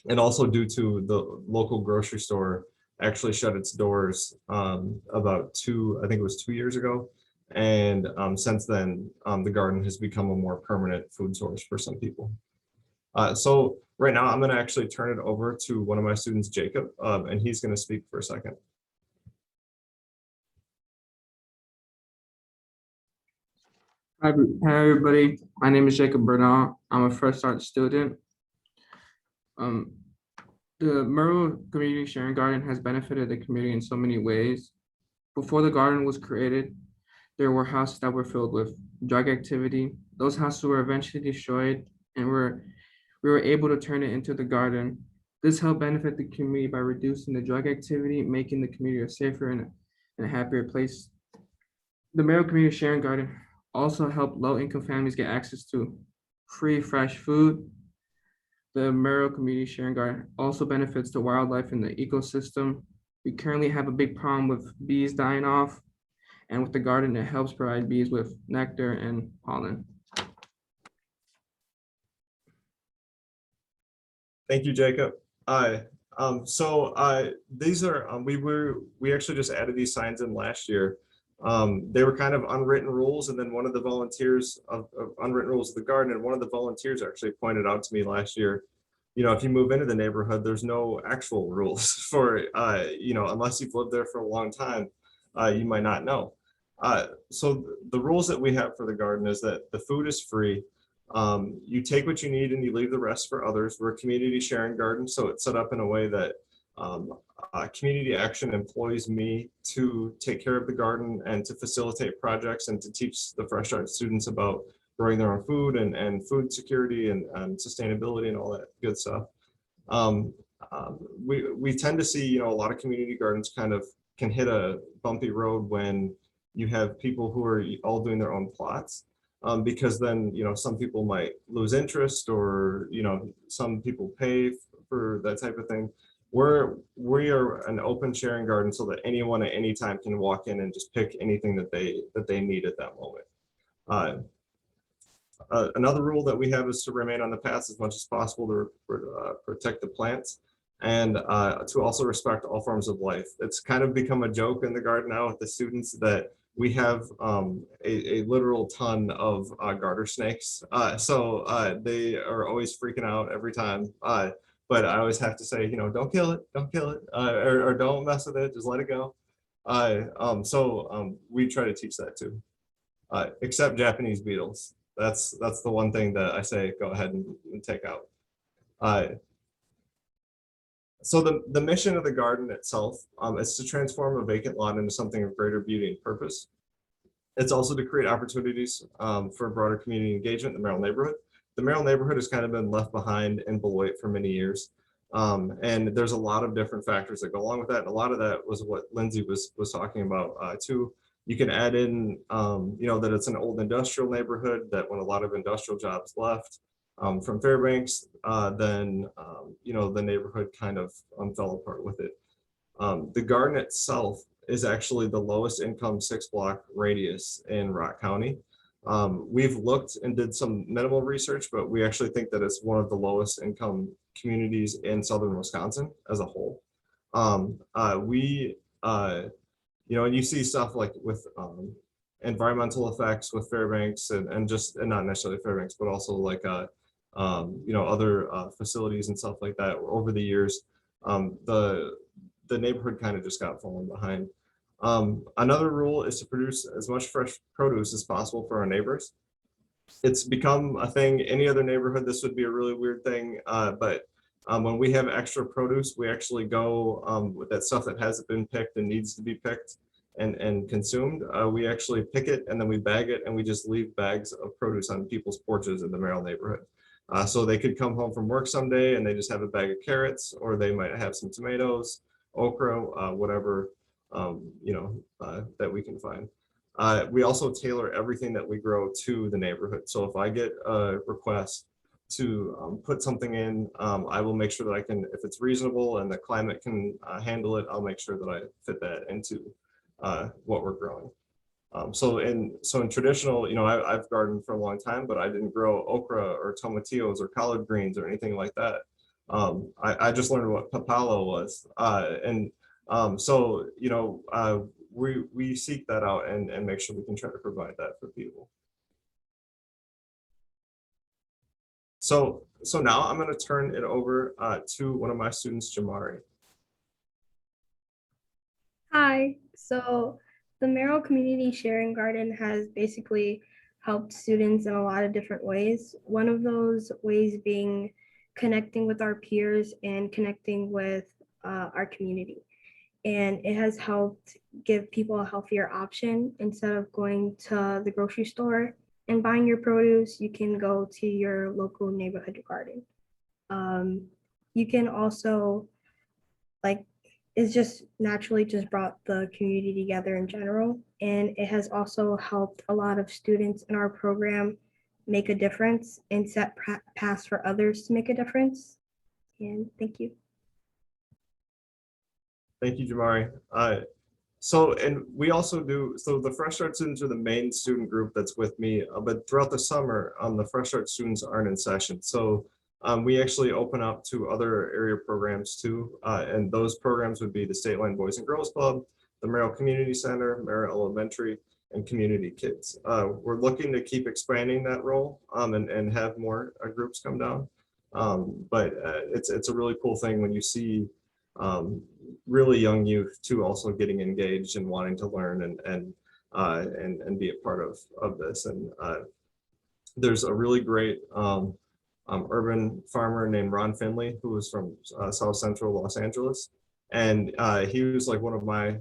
S4: and also due to the local grocery store actually shut its doors about 2 years ago. And since then, the garden has become a more permanent food source for some people. So right now, I'm going to actually turn it over to one of my students, Jacob, and he's going to speak for a second.
S5: Hi everybody, my name is Jacob Bernal. I'm a fresh start student. The Merrill Community Sharing Garden has benefited the community in so many ways. Before the garden was created, there were houses that were filled with drug activity. Those houses were eventually destroyed, and we were able to turn it into the garden. This helped benefit the community by reducing the drug activity, making the community a safer and a happier place. The Merrill Community Sharing Garden also helped low-income families get access to free, fresh food. The Merrill Community Sharing Garden also benefits the wildlife in the ecosystem. We currently have a big problem with bees dying off, and with the garden, it helps provide bees with nectar and pollen.
S4: Thank you, Jacob. These are, we actually just added these signs in last year. They were kind of unwritten rules, and then one of the volunteers of unwritten rules of the garden, and one of the volunteers actually pointed out to me last year, if you move into the neighborhood, there's no actual rules for, unless you've lived there for a long time, you might not know. So the rules that we have for the garden is that the food is free. You take what you need and you leave the rest for others. We're a community sharing garden, so it's set up in a way that community action employs me to take care of the garden and to facilitate projects and to teach the Fresh Start students about growing their own food and food security and sustainability and all that good stuff. We tend to see, a lot of community gardens kind of can hit a bumpy road when you have people who are all doing their own plots. Because then, some people might lose interest, or, some people pay for that type of thing. We are an open sharing garden so that anyone at any time can walk in and just pick anything that they need at that moment. Another rule that we have is to remain on the path as much as possible to protect the plants, and to also respect all forms of life. It's kind of become a joke in the garden now with the students that we have a literal ton of garter snakes. So they are always freaking out every time. But I always have to say, don't kill it, or don't mess with it, just let it go. We try to teach that too, except Japanese beetles. That's the one thing that I say, go ahead and take out. So the mission of the garden itself is to transform a vacant lot into something of greater beauty and purpose. It's also to create opportunities for broader community engagement in the Merrill neighborhood. The Merrill neighborhood has kind of been left behind in Beloit for many years. And there's a lot of different factors that go along with that. And a lot of that was what Lindsey was talking about too. You can add in, that it's an old industrial neighborhood, that when a lot of industrial jobs left, from Fairbanks, then the neighborhood kind of fell apart with it. The garden itself is actually the lowest income 6-block radius in Rock County. We've looked and did some minimal research, but we actually think that it's one of the lowest income communities in southern Wisconsin as a whole. And you see stuff like with environmental effects with Fairbanks and not necessarily Fairbanks, but also like other facilities and stuff like that. Over the years, the neighborhood kind of just got fallen behind. Another rule is to produce as much fresh produce as possible for our neighbors. It's become a thing. Any other neighborhood, this would be a really weird thing, but when we have extra produce, we actually go with that stuff that hasn't been picked and needs to be picked and consumed. We actually pick it and then we bag it, and we just leave bags of produce on people's porches in the Merrill neighborhood. So they could come home from work someday and they just have a bag of carrots, or they might have some tomatoes, okra, whatever that we can find. We also tailor everything that we grow to the neighborhood. So if I get a request to put something in, I will make sure that I can, if it's reasonable and the climate can handle it, I'll make sure that I fit that into what we're growing. So in traditional, I've gardened for a long time, but I didn't grow okra or tomatillos or collard greens or anything like that. I just learned what papalo was, we seek that out and make sure we can try to provide that for people. So now I'm going to turn it over to one of my students, Jamari.
S6: Hi, so the Merrill Community Sharing Garden has basically helped students in a lot of different ways. One of those ways being connecting with our peers and connecting with our community. And it has helped give people a healthier option. Instead of going to the grocery store and buying your produce, you can go to your local neighborhood garden. You can also, it's just naturally just brought the community together in general. And it has also helped a lot of students in our program make a difference and set paths for others to make a difference. And thank you.
S4: Thank you, Jamari. And we also do, so the Fresh Start students are the main student group that's with me, but throughout the summer, the Fresh Start students aren't in session. So we actually open up to other area programs too. And those programs would be the Statewide Boys and Girls Club, the Merrill Community Center, Merrill Elementary, and Community Kids. We're looking to keep expanding that role and have more groups come down. But it's a really cool thing when you see really young youth too also getting engaged and wanting to learn and be a part of this. And there's a really great urban farmer named Ron Finley, who was from South Central Los Angeles. And he was like one of my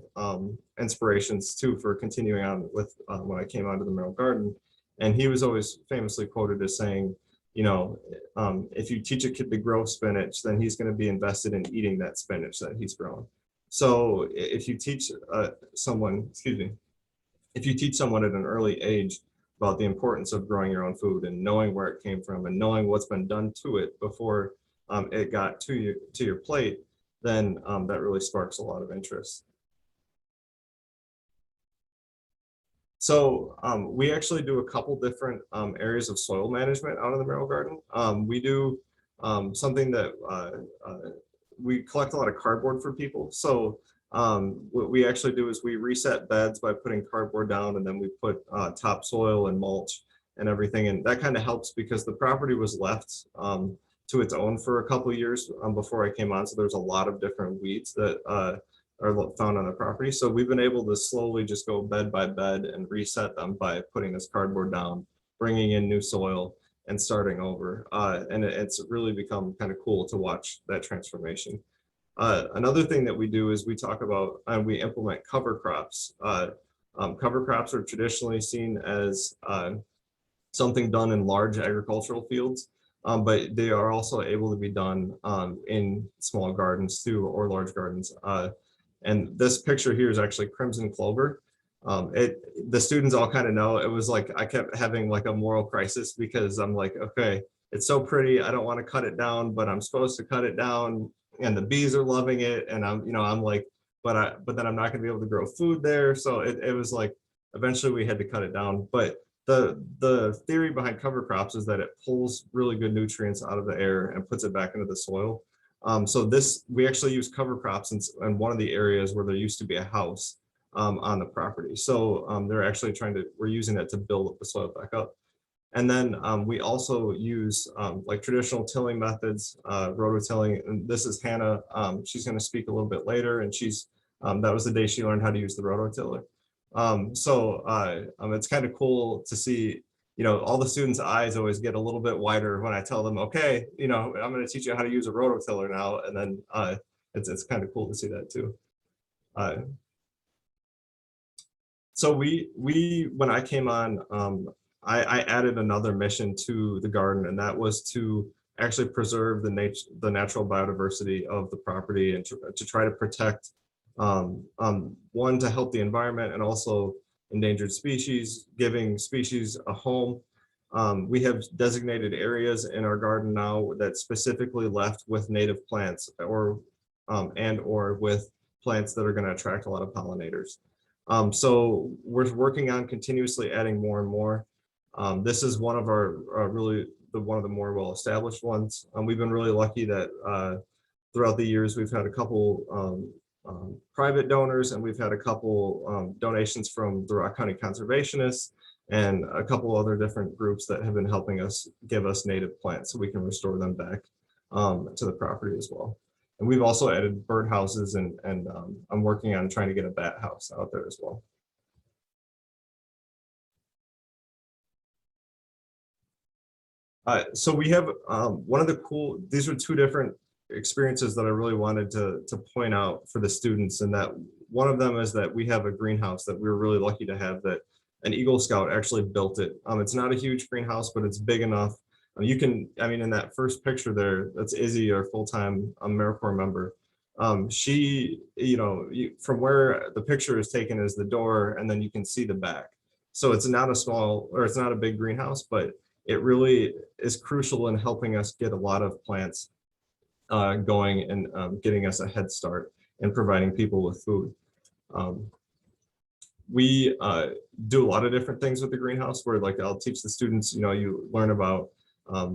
S4: inspirations too for continuing on with when I came onto the Merrill Garden. And he was always famously quoted as saying, if you teach a kid to grow spinach, then he's going to be invested in eating that spinach that he's grown. So if you teach someone at an early age about the importance of growing your own food and knowing where it came from and knowing what's been done to it before it got to your plate, then that really sparks a lot of interest. So we actually do a couple different areas of soil management out in the Merrill Garden. We do something that we collect a lot of cardboard for people. So what we actually do is we reset beds by putting cardboard down, and then we put topsoil and mulch and everything. And that kind of helps because the property was left to its own for a couple of years before I came on. So there's a lot of different weeds that are found on the property. So we've been able to slowly just go bed by bed and reset them by putting this cardboard down, bringing in new soil and starting over. And it's really become kind of cool to watch that transformation. Another thing that we do is we talk about and we implement cover crops. Cover crops are traditionally seen as something done in large agricultural fields, but they are also able to be done in small gardens too, or large gardens. And this picture here is actually crimson clover. The students all kind of know. It was like I kept having like a moral crisis because I'm like, okay, it's so pretty. I don't want to cut it down, but I'm supposed to cut it down, and the bees are loving it. And I'm like, but then I'm not going to be able to grow food there. So it was like, eventually we had to cut it down. But the theory behind cover crops is that it pulls really good nutrients out of the air and puts it back into the soil. So we actually use cover crops in one of the areas where there used to be a house on the property. So they're actually we're using it to build up the soil back up. And then we also use like traditional tilling methods, rototilling. And this is Hannah. She's going to speak a little bit later, and that was the day she learned how to use the rototiller. It's kind of cool to see, all the students' eyes always get a little bit wider when I tell them, okay, I'm going to teach you how to use a rototiller now. And then it's kind of cool to see that too. So when I came on, I added another mission to the garden, and that was to actually preserve the natural biodiversity of the property, and to try to protect, one, to help the environment, and also endangered species, giving species a home. We have designated areas in our garden now that specifically left with native plants or with plants that are going to attract a lot of pollinators. So we're working on continuously adding more and more. This is one of our one of the more well-established ones. We've been really lucky that throughout the years we've had a couple private donors, and we've had a couple donations from the Rock County Conservationists and a couple other different groups that have been helping us give us native plants so we can restore them back to the property as well. And we've also added bird houses, and I'm working on trying to get a bat house out there as well. So we have these are two different experiences that I really wanted to point out for the students, and that one of them is that we have a greenhouse that we were really lucky to have, that an Eagle Scout actually built it. It's not a huge greenhouse, but it's big enough. In that first picture there, that's Izzy, our full-time AmeriCorps member. She, from where the picture is taken is the door, and then you can see the back. So it's not a big greenhouse, but it really is crucial in helping us get a lot of plants going, and getting us a head start and providing people with food. We do a lot of different things with the greenhouse, where like I'll teach the students, you learn about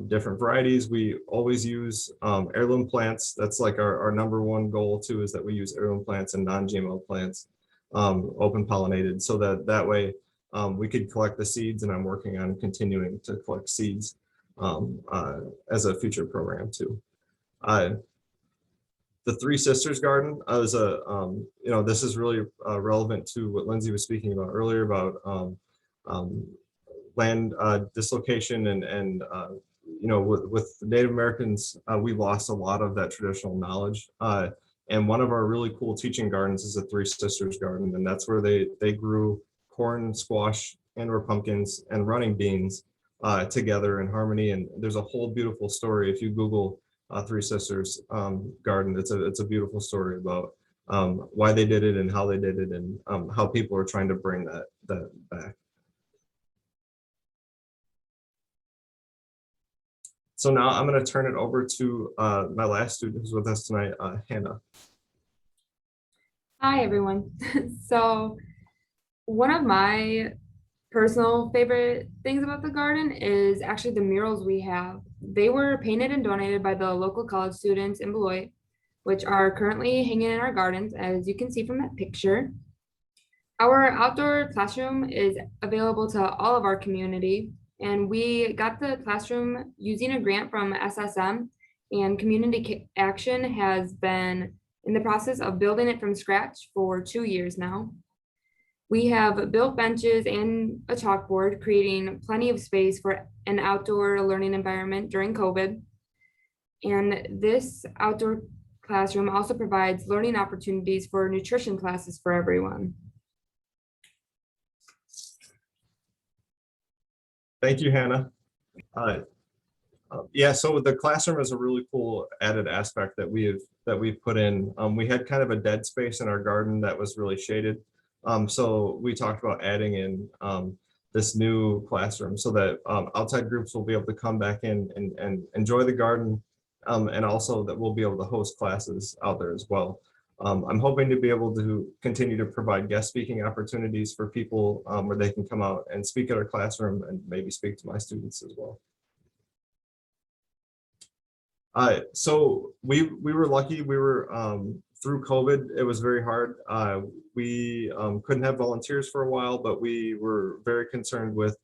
S4: different varieties. We always use heirloom plants. That's like our number one goal too, is that we use heirloom plants and non-GMO plants, open pollinated, so that way we could collect the seeds, and I'm working on continuing to collect seeds as a future program too. The Three Sisters Garden is this is really relevant to what Lindsay was speaking about earlier about land dislocation, and with Native Americans, we lost a lot of that traditional knowledge. And one of our really cool teaching gardens is the Three Sisters Garden, and that's where they grew corn, squash, and/or pumpkins and running beans together in harmony. And there's a whole beautiful story if you Google Three Sisters Garden. It's a beautiful story about why they did it and how they did it, and how people are trying to bring that back. So now I'm going to turn it over to my last student who's with us tonight, Hannah.
S7: Hi, everyone. So one of my personal favorite things about the garden is actually the murals we have. They were painted and donated by the local college students in Beloit, which are currently hanging in our gardens, as you can see from that picture. Our outdoor classroom is available to all of our community, and we got the classroom using a grant from SSM, and Community Action has been in the process of building it from scratch for 2 years now. We have built benches and a chalkboard, creating plenty of space for an outdoor learning environment during COVID. And this outdoor classroom also provides learning opportunities for nutrition classes for everyone.
S4: Thank you, Hannah. Yeah, so the classroom is a really cool added aspect that we've put in. We had kind of a dead space in our garden that was really shaded. So we talked about adding in this new classroom so that outside groups will be able to come back in and enjoy the garden, and also that we'll be able to host classes out there as well. I'm hoping to be able to continue to provide guest speaking opportunities for people where they can come out and speak at our classroom and maybe speak to my students as well. So we were lucky. We were through COVID, it was very hard. We couldn't have volunteers for a while, but we were very concerned with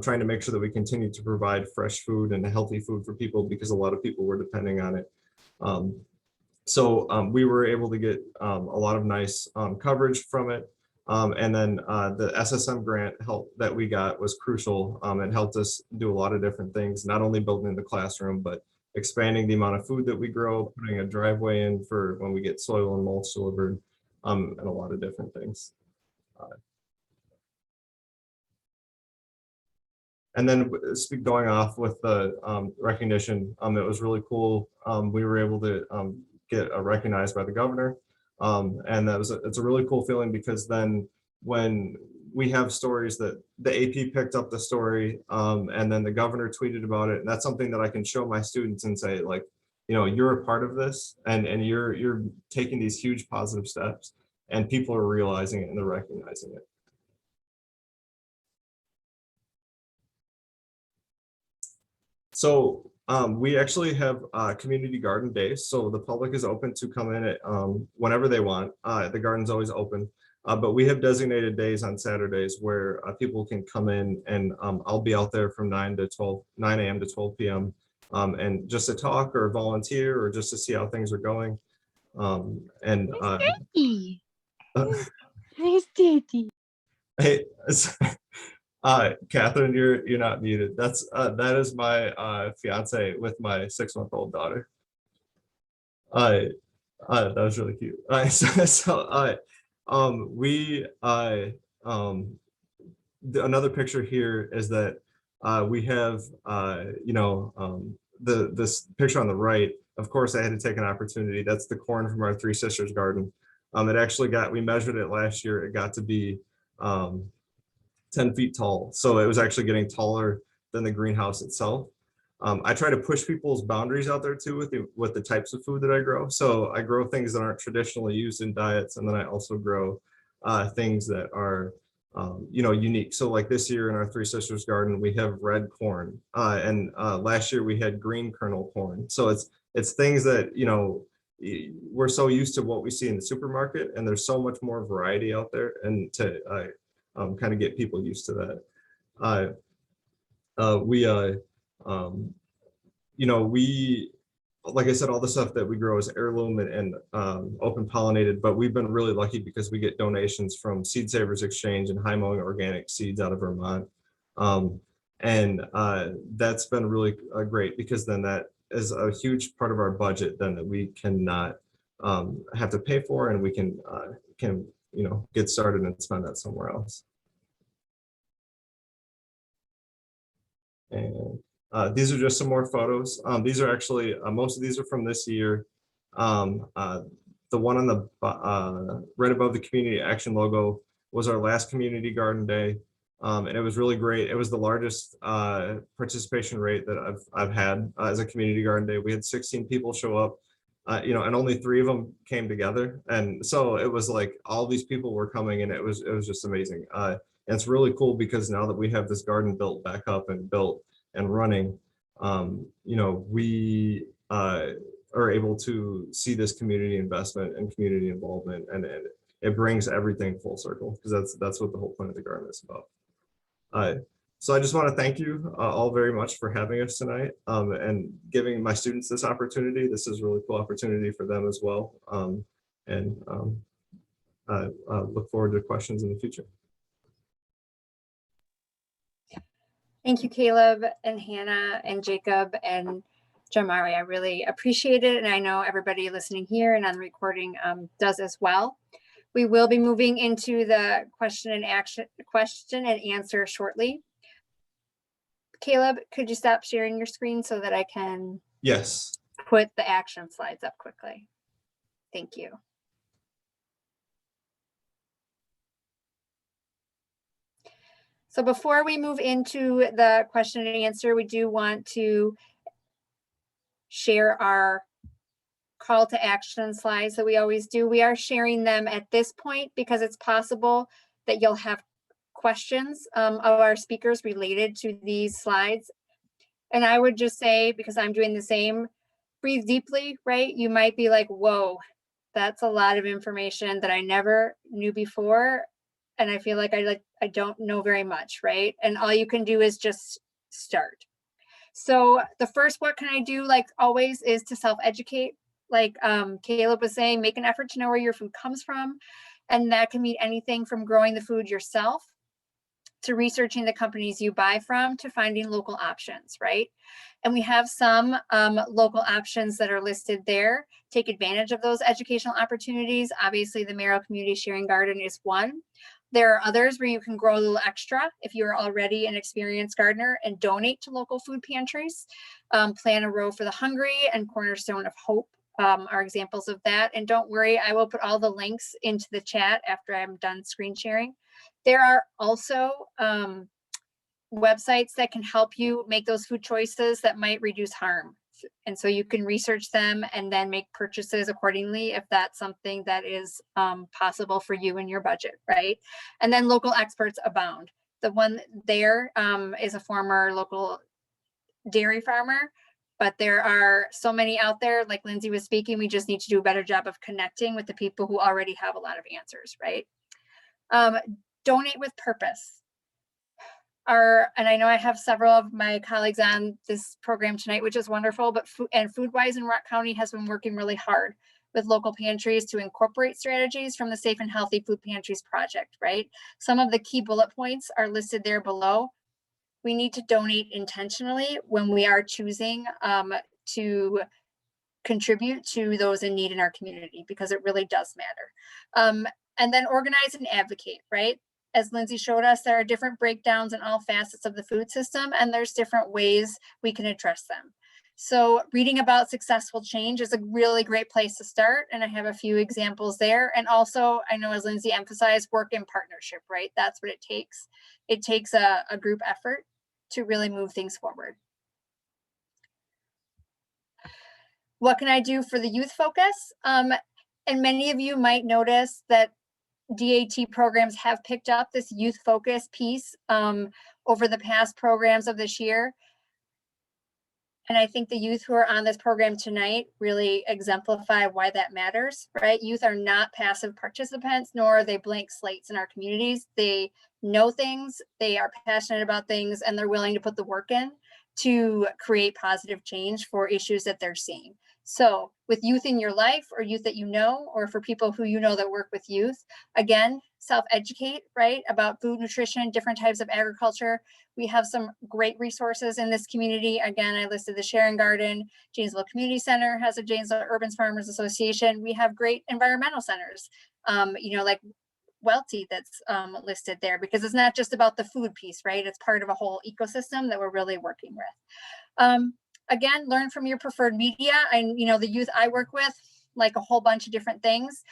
S4: trying to make sure that we continue to provide fresh food and healthy food for people because a lot of people were depending on it. So we were able to get a lot of nice coverage from it. And then the SSM grant help that we got was crucial. It helped us do a lot of different things, not only building the classroom, but expanding the amount of food that we grow, putting a driveway in for when we get soil and mulch delivered, and a lot of different things. And then going off with the recognition, it was really cool. We were able to get recognized by the governor. And it's a really cool feeling because then when we have stories that the AP picked up the story and then the governor tweeted about it, and that's something that I can show my students and say, like, you know, you're a part of this and you're taking these huge positive steps and people are realizing it and they're recognizing it. So we actually have community garden days. So the public is open to come in at whenever they want. The garden's always open, but we have designated days on Saturdays where people can come in and I'll be out there from 9 a.m. to 12 p.m. And just to talk or volunteer or just to see how things are going.
S3: Nice daddy.
S4: Hey, Catherine, you're not muted. That is my fiance with my 6-month-old daughter. That was really cute. Another picture here is that we have this picture on the right. Of course, I had to take an opportunity. That's the corn from our Three Sisters garden. It actually we measured it last year. It got to be 10 feet tall. So it was actually getting taller than the greenhouse itself. I try to push people's boundaries out there too with the types of food that I grow. So I grow things that aren't traditionally used in diets. And then I also grow things that are, unique. So like this year in our Three Sisters garden, we have red corn. And last year we had green kernel corn. So it's things that, we're so used to what we see in the supermarket and there's so much more variety out there and to kind of get people used to that. Like I said, all the stuff that we grow is heirloom and open pollinated, but we've been really lucky because we get donations from Seed Savers Exchange and High Mowing Organic Seeds out of Vermont. That's been really great because then that is a huge part of our budget then that we cannot have to pay for, and we can get started and spend that somewhere else. And these are just some more photos. These are actually, most of these are from this year. The one on the right above the community action logo was our last community garden day. And it was really great. It was the largest participation rate that I've had as a community garden day. We had 16 people show up, and only 3 of them came together. And so it was like all these people were coming, and it was just amazing. And it's really cool because now that we have this garden built back up and built and running, we are able to see this community investment and community involvement, and it brings everything full circle because that's what the whole point of the garden is about. So I just want to thank you all very much for having us tonight and giving my students this opportunity. This is a really cool opportunity for them as well. I look forward to questions in the future.
S1: Thank you, Kaelyb and Hannah and Jacob and Jamari. I really appreciate it. And I know everybody listening here and on the recording does as well. We will be moving into the question and answer shortly. Kaelyb, could you stop sharing your screen so that I can
S4: Yes.
S1: put the action slides up quickly? Thank you. So before we move into the question and answer, we do want to share our call to action slides that we always do. We are sharing them at this point because it's possible that you'll have questions of our speakers related to these slides. And I would just say, because I'm doing the same, breathe deeply, right? You might be like, whoa, that's a lot of information that I never knew before. And I feel like I don't know very much, right? And all you can do is just start. So the first, what can I do, like always, is to self-educate. Like Kaelyb was saying, make an effort to know where your food comes from. And that can mean anything from growing the food yourself, to researching the companies you buy from, to finding local options, right? And we have some local options that are listed there. Take advantage of those educational opportunities. Obviously, the Merrill Community Sharing Garden is one. There are others where you can grow a little extra if you're already an experienced gardener and donate to local food pantries. Plant a Row for the Hungry and Cornerstone of Hope are examples of that. And don't worry, I will put all the links into the chat after I'm done screen sharing. There are also websites that can help you make those food choices that might reduce harm. And so you can research them and then make purchases accordingly if that's something that is possible for you and your budget, right? And then local experts abound. The one there is a former local dairy farmer, but there are so many out there, like Lindsey was speaking. We just need to do a better job of connecting with the people who already have a lot of answers, right? Donate with purpose. And I know I have several of my colleagues on this program tonight, which is wonderful, but Foodwise in Rock County has been working really hard with local pantries to incorporate strategies from the Safe and Healthy Food Pantries Project, right? Some of the key bullet points are listed there below. We need to donate intentionally when we are choosing to contribute to those in need in our community, because it really does matter. And then organize and advocate, right? As Lindsey showed us, there are different breakdowns in all facets of the food system, and there's different ways we can address them. So reading about successful change is a really great place to start. And I have a few examples there. And also, I know as Lindsey emphasized, work in partnership, right? That's what it takes. It takes a group effort to really move things forward. What can I do for the youth focus? And many of you might notice that DAT programs have picked up this youth focus piece over the past programs of this year. And I think the youth who are on this program tonight really exemplify why that matters, right? Youth are not passive participants, nor are they blank slates in our communities. They know things, they are passionate about things, and they're willing to put the work in to create positive change for issues that they're seeing. So with youth in your life, or youth that you know, or for people who you know that work with youth, again, self-educate, right, about food, nutrition, different types of agriculture. We have some great resources in this community. Again, I listed the Sharing Garden. Janesville Community Center has a Janesville Urban Farmers Association. We have great environmental centers, like Welty that's listed there, because it's not just about the food piece, right? It's part of a whole ecosystem that we're really working with. Again, learn from your preferred media. And the youth I work with, like a whole bunch of different things.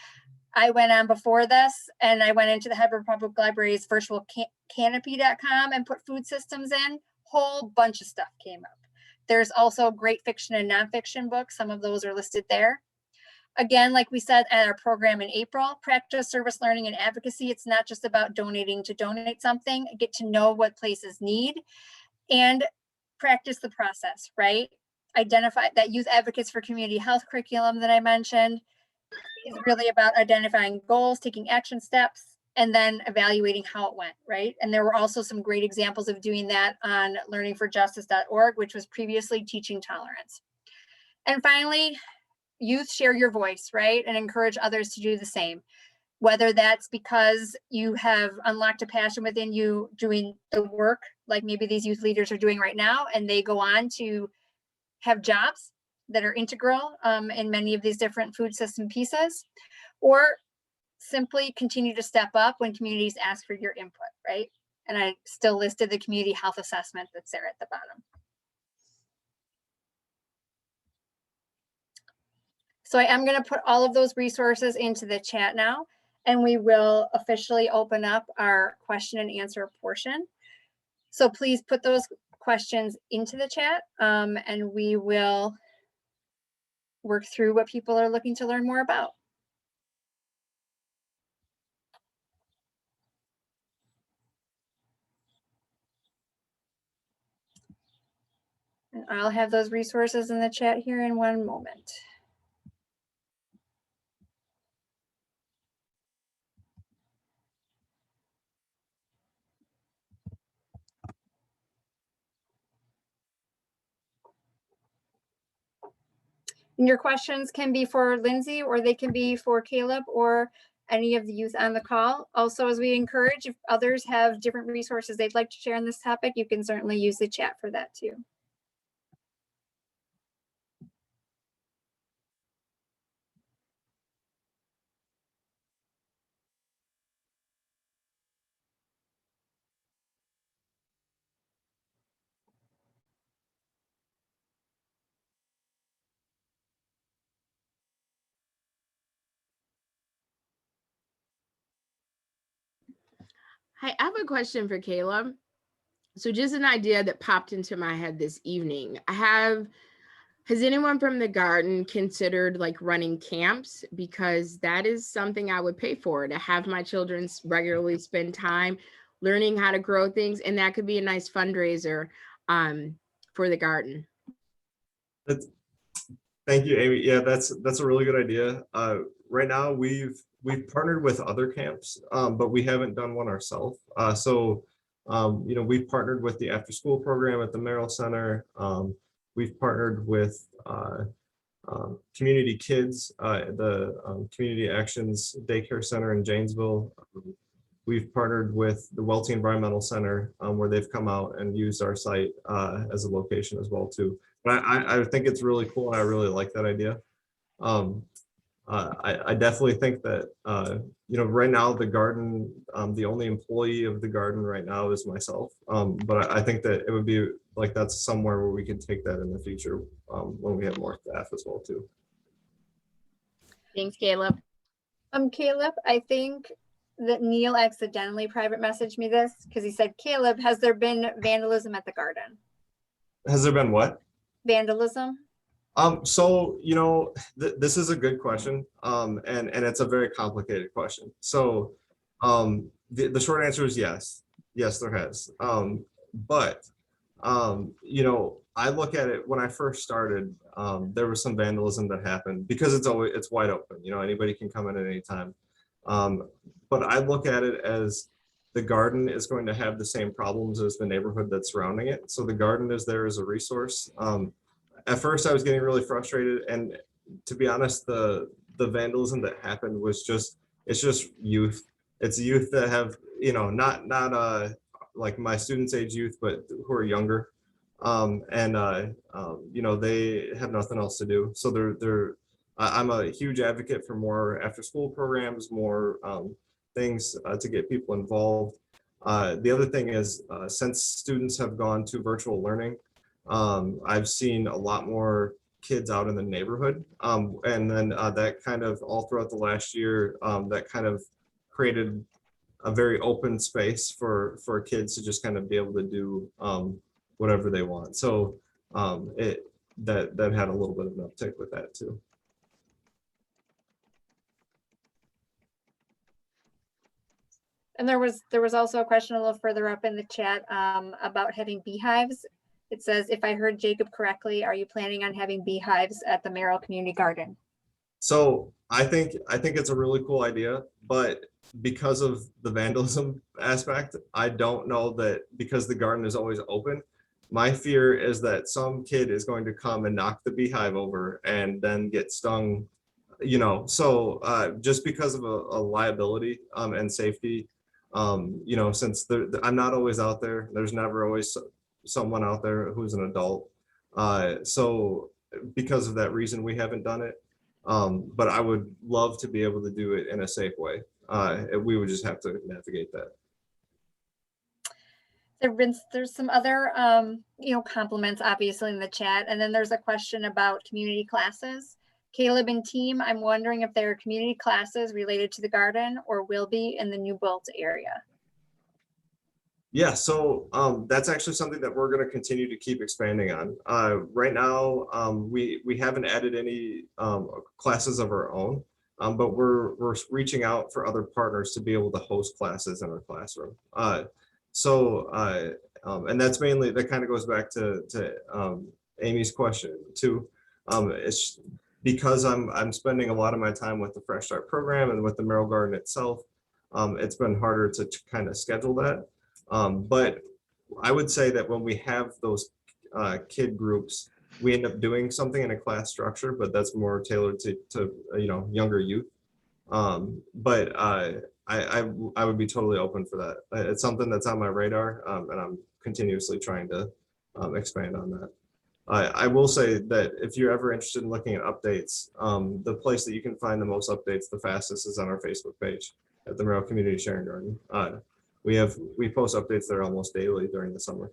S1: I went on before this and I went into the Hebron Public Library's virtual canopy.com and put food systems in. Whole bunch of stuff came up. There's also great fiction and nonfiction books. Some of those are listed there. Again, like we said at our program in April, practice service learning and advocacy. It's not just about donating to donate something. Get to know what places need and practice the process, right? Identify that youth advocates for community health curriculum that I mentioned is really about identifying goals, taking action steps, and then evaluating how it went, right? And there were also some great examples of doing that on learningforjustice.org, which was previously Teaching Tolerance. And finally, youth, share your voice, right? And encourage others to do the same. Whether that's because you have unlocked a passion within you doing the work, like maybe these youth leaders are doing right now, and they go on to have jobs that are integral in many of these different food system pieces, or simply continue to step up when communities ask for your input, right? And I still listed the community health assessment that's there at the bottom. So I am going to put all of those resources into the chat now, and we will officially open up our question and answer portion. So please put those questions into the chat, and we will work through what people are looking to learn more about. And I'll have those resources in the chat here in one moment. And your questions can be for Lindsey, or they can be for Kaelyb, or any of the youth on the call. Also, as we encourage, if others have different resources they'd like to share on this topic, you can certainly use the chat for that too.
S8: Hi, I have a question for Kaelyb. So just an idea that popped into my head this evening. Has anyone from the garden considered like running camps? Because that is something I would pay for, to have my children regularly spend time learning how to grow things. And that could be a nice fundraiser for the garden.
S4: Thank you, Amy. Yeah, that's a really good idea. Right now, we've partnered with other camps, but we haven't done one ourselves. We've partnered with the after school program at the Merrill Center. We've partnered with Community Kids, the Community Actions Daycare Center in Janesville. We've partnered with the Welty Environmental Center, where they've come out and used our site as a location as well too. But I think it's really cool, and I really like that idea. I definitely think that right now the garden, the only employee of the garden right now is myself. But I think that it would be like, that's somewhere where we can take that in the future when we have more staff as well too.
S8: Thanks, Kaelyb.
S1: Kaelyb, I think that Neil accidentally private messaged me this because he said, Kaelyb, has there been vandalism at the garden?
S4: Has there been what?
S1: Vandalism?
S4: So, this is a good question. And it's a very complicated question. So, the short answer is yes. Yes, there has. But I look at it when I first started, there was some vandalism that happened because it's wide open, anybody can come in at any time. But I look at it as the garden is going to have the same problems as the neighborhood that's surrounding it. So the garden is there as a resource. At first I was getting really frustrated, and to be honest, the vandalism that happened was it's just youth. It's youth that have, not like my students' age youth, but who are younger. They have nothing else to do. So I'm a huge advocate for more after school programs, more things to get people involved. The other thing is, since students have gone to virtual learning, I've seen a lot more kids out in the neighborhood. And then that kind of all throughout the last year, that kind of created a very open space for kids to just kind of be able to do whatever they want. So that had a little bit of an uptick with that too.
S1: And there was also a question a little further up in the chat about having beehives. It says, if I heard Jacob correctly, are you planning on having beehives at the Merrill Community Garden?
S4: So I think it's a really cool idea, but because of the vandalism aspect, I don't know that, because the garden is always open. My fear is that some kid is going to come and knock the beehive over and then get stung, so just because of a liability and safety, since I'm not always out there, there's never always someone out there who's an adult. So because of that reason, we haven't done it. But I would love to be able to do it in a safe way. We would just have to navigate that.
S1: There's some other compliments obviously in the chat, and then there's a question about community classes. Kaelyb and team, I'm wondering if there are community classes related to the garden or will be in the New Bolt area.
S4: Yeah, so that's actually something that we're going to continue to keep expanding on. Right now, we haven't added any classes of our own, but we're reaching out for other partners to be able to host classes in our classroom. And that's mainly, that kind of goes back to Amy's question too. It's because I'm spending a lot of my time with the Fresh Start program and with the Merrill Garden itself. It's been harder to kind of schedule that. But I would say that when we have those kid groups, we end up doing something in a class structure, but that's more tailored to younger youth. I would be totally open for that. It's something that's on my radar, and I'm continuously trying to expand on that. I will say that if you're ever interested in looking at updates, the place that you can find the most updates the fastest is on our Facebook page at the Merrill Community Sharing Garden. We post updates there almost daily during the summer.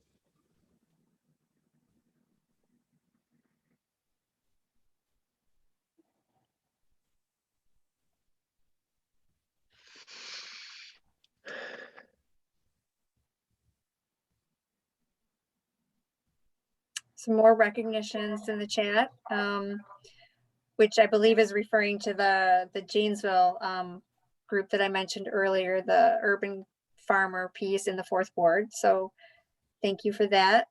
S1: Some more recognitions in the chat, which I believe is referring to the Janesville group that I mentioned earlier, the urban farmer piece in the 4th ward. So thank you for that.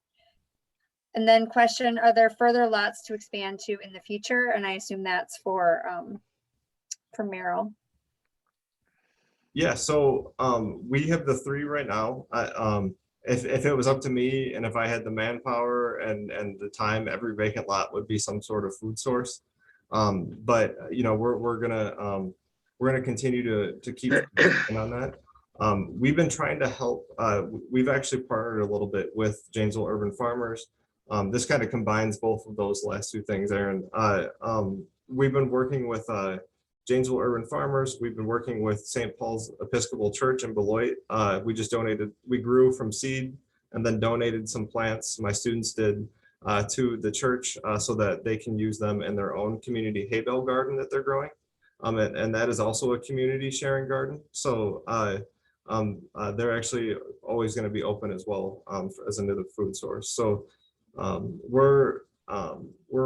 S1: And then question, are there further lots to expand to in the future? And I assume that's for Merrill.
S4: Yeah, so we have the 3 right now. If it was up to me and if I had the manpower and the time, every vacant lot would be some sort of food source. But we're gonna continue to keep working on that. We've been trying to help. We've actually partnered a little bit with Janesville Urban Farmers. This kind of combines both of those last 2 things, Aaron. We've been working with Janesville Urban Farmers. We've been working with St. Paul's Episcopal Church in Beloit. We grew from seed and then donated some plants, my students did, to the church so that they can use them in their own community hay bale garden that they're growing. And that is also a community sharing garden. So they're actually always going to be open as well as another food source. So we're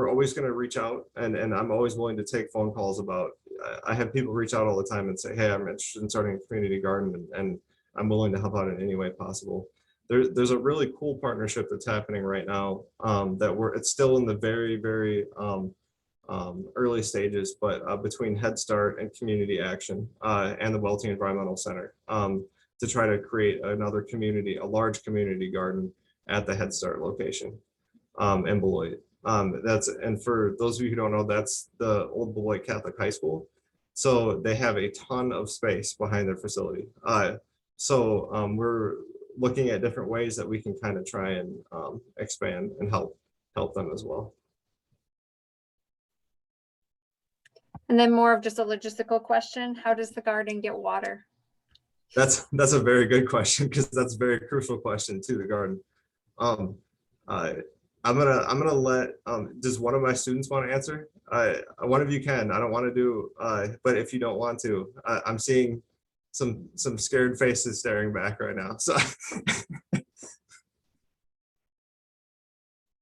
S4: always going to reach out, and I'm always willing to take phone calls about. I have people reach out all the time and say, hey, I'm interested in starting a community garden, and I'm willing to help out in any way possible. There's a really cool partnership that's happening right now it's still in the very, very early stages, but between Head Start and Community Action and the Welty Environmental Center to try to create a large community garden at the Head Start location in Beloit. And for those of you who don't know, that's the old Beloit Catholic High School. So they have a ton of space behind their facility. We're looking at different ways that we can kind of try and expand and help them as well.
S1: And then more of just a logistical question. How does the garden get water?
S4: That's a very good question, because that's a very crucial question to the garden. I'm gonna let does one of my students want to answer? One of you can. I don't want to do but if you don't want to, I'm seeing some scared faces staring back right now, so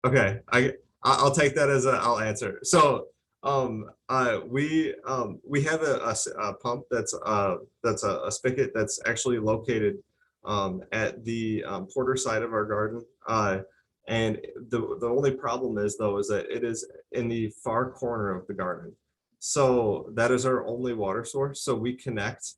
S4: okay, I'll take that as I'll answer. So we have a pump that's a spigot that's actually located at the porter side of our garden. And the only problem is that it is in the far corner of the garden. So that is our only water source. So we connect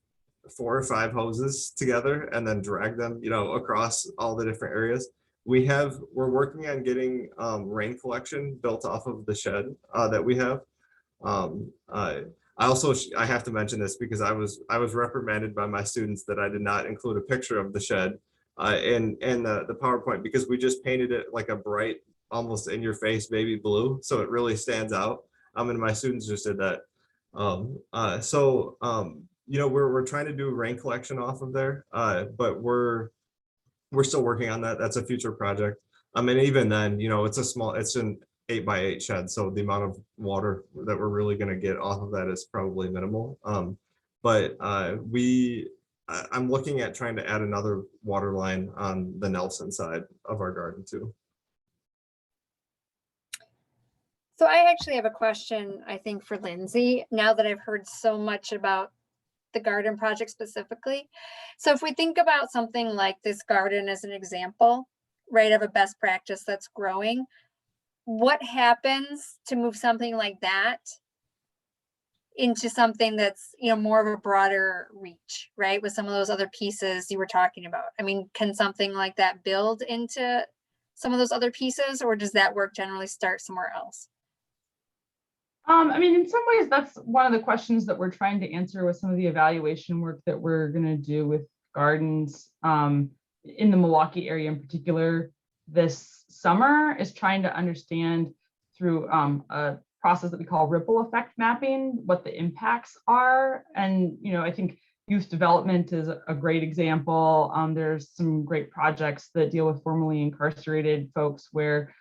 S4: 4 or 5 hoses together and then drag them, across all the different areas. We're working on getting rain collection built off of the shed that we have. I have to mention this because I was reprimanded by my students that I did not include a picture of the shed in the PowerPoint, because we just painted it like a bright, almost in your face baby blue, so it really stands out. And my students just did that. We're trying to do rain collection off of there, but we're still working on that. That's a future project. And even then, it's an 8x8 shed, so the amount of water that we're really going to get off of that is probably minimal. I'm looking at trying to add another water line on the Nelson side of our garden too.
S1: So I actually have a question, I think, for Lindsay, now that I've heard so much about the garden project specifically. So if we think about something like this garden as an example, right, of a best practice that's growing, what happens to move something like that into something that's, you know, more of a broader reach, right, with some of those other pieces you were talking about? I mean, can something like that build into some of those other pieces, or does that work generally start somewhere else?
S2: I mean, in some ways, that's one of the questions that we're trying to answer with some of the evaluation work that we're going to do with gardens in the Milwaukee area in particular this summer, is trying to understand through a process that we call ripple effect mapping what the impacts are. And, you know, I think youth development is a great example. There's some great projects that deal with formerly incarcerated folks where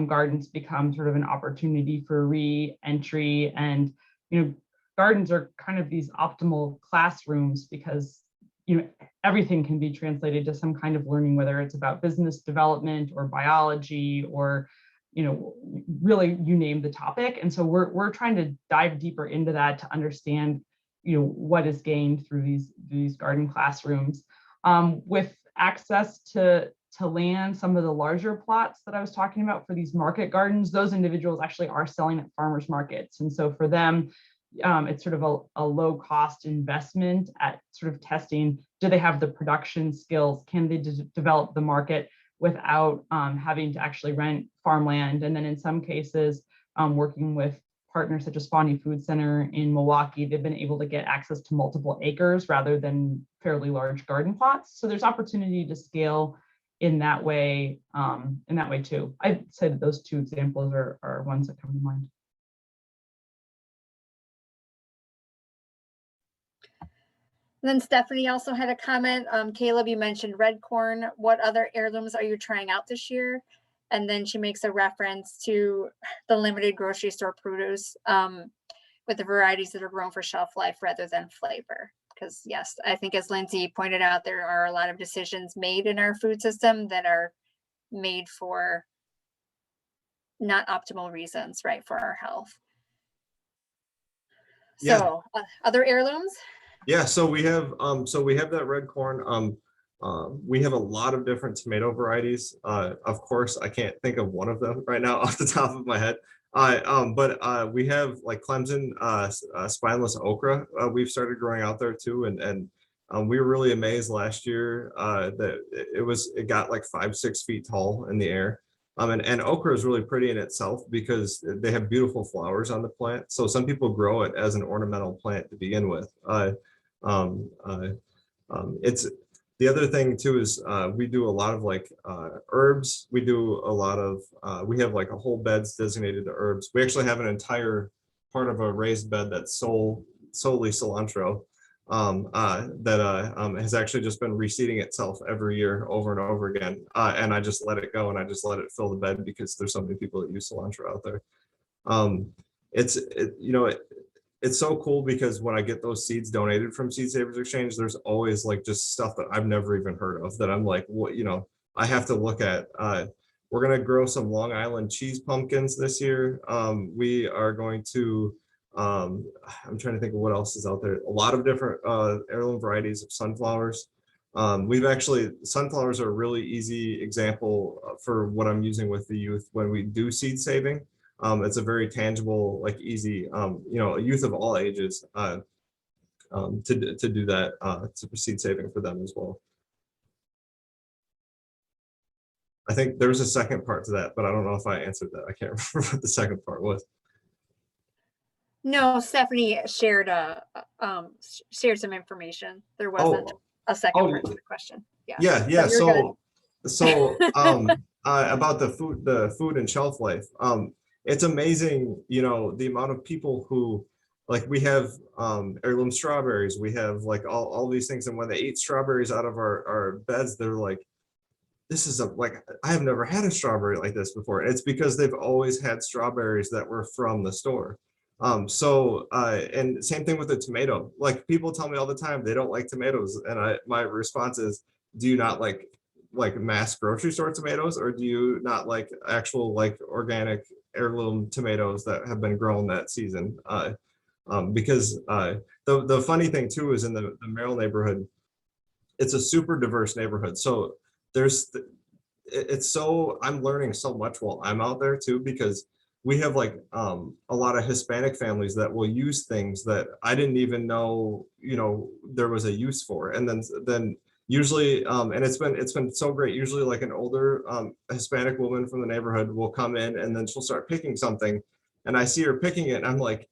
S2: gardens become sort of an opportunity for re-entry. And, you know, gardens are kind of these optimal classrooms because, you know, everything can be translated to some kind of learning, whether it's about business development or biology or, you know, really you name the topic. And so we're trying to dive deeper into that to understand, you know, what is gained through these garden classrooms. With access to land, some of the larger plots that I was talking about for these market gardens, those individuals actually are selling at farmers markets. And so for them, it's sort of a low cost investment at sort of testing, do they have the production skills? Can they develop the market without having to actually rent farmland? And then in some cases, working with partners such as Spondy Food Center in Milwaukee, they've been able to get access to multiple acres rather than fairly large garden plots. So there's opportunity to scale in that way too. I'd say that those two examples are ones that come to mind.
S1: Then Stephanie also had a comment. Kaelyb, you mentioned red corn. What other heirlooms are you trying out this year? And then she makes a reference to the limited grocery store produce with the varieties that are grown for shelf life rather than flavor. Because yes, I think as Lindsay pointed out, there are a lot of decisions made in our food system that are made for not optimal reasons, right, for our health.
S4: Yeah.
S1: So other heirlooms?
S4: Yeah, so we have that red corn. We have a lot of different tomato varieties. Of course, I can't think of one of them right now off the top of my head. But we have like Clemson spineless okra. We've started growing out there too, and we were really amazed last year that it got like 5-6 feet tall in the air. And okra is really pretty in itself because they have beautiful flowers on the plant. So some people grow it as an ornamental plant to begin with. It's the other thing too is we do a lot of like herbs. We do a lot of we have like a whole beds designated to herbs. We actually have an entire part of a raised bed that's solely cilantro that has actually just been reseeding itself every year over and over again. And I just let it go and I just let it fill the bed because there's so many people that use cilantro out there. It's so cool because when I get those seeds donated from Seed Savers Exchange, there's always like just stuff that I've never even heard of that I'm like, what, I have to look at. We're going to grow some Long Island cheese pumpkins this year. We are going to, I'm trying to think of what else is out there. A lot of different heirloom varieties of sunflowers. Sunflowers are a really easy example for what I'm using with the youth when we do seed saving. It's a very tangible, like easy, youth of all ages to do that, to proceed saving for them as well. I think there's a second part to that, but I don't know if I answered that. I can't remember what the second part was.
S1: No, Stephanie shared some information. There wasn't a second part to the question. Yeah.
S4: Yeah. So about the food and shelf life. It's amazing, the amount of people who, like, we have heirloom strawberries, we have like all these things, and when they eat strawberries out of our beds, they're like, this is I have never had a strawberry like this before. It's because they've always had strawberries that were from the store. And same thing with the tomato. Like people tell me all the time they don't like tomatoes, and my response is, do you not like mass grocery store tomatoes, or do you not like actual like organic heirloom tomatoes that have been grown that season? Because the funny thing too is in the Merrill neighborhood, it's a super diverse neighborhood. So it's so, I'm learning so much while I'm out there too, because we have like a lot of Hispanic families that will use things that I didn't even know, there was a use for. And then usually, and it's been so great. Usually like an older Hispanic woman from the neighborhood will come in and then she'll start picking something, and I see her picking it and I'm like,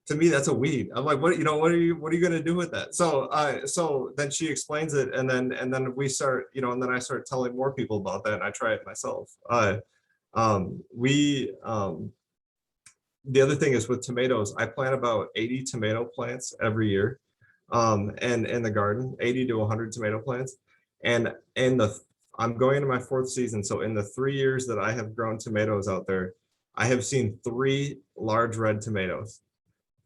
S4: to me, that's a weed. I'm like, what are you going to do with that? So then she explains it, and then we start, and then I start telling more people about that, and I try it myself. The other thing is with tomatoes, I plant about 80 tomato plants every year, and in the garden, 80 to 100 tomato plants. And I'm going into my 4th season. So in the 3 years that I have grown tomatoes out there, I have seen 3 large red tomatoes.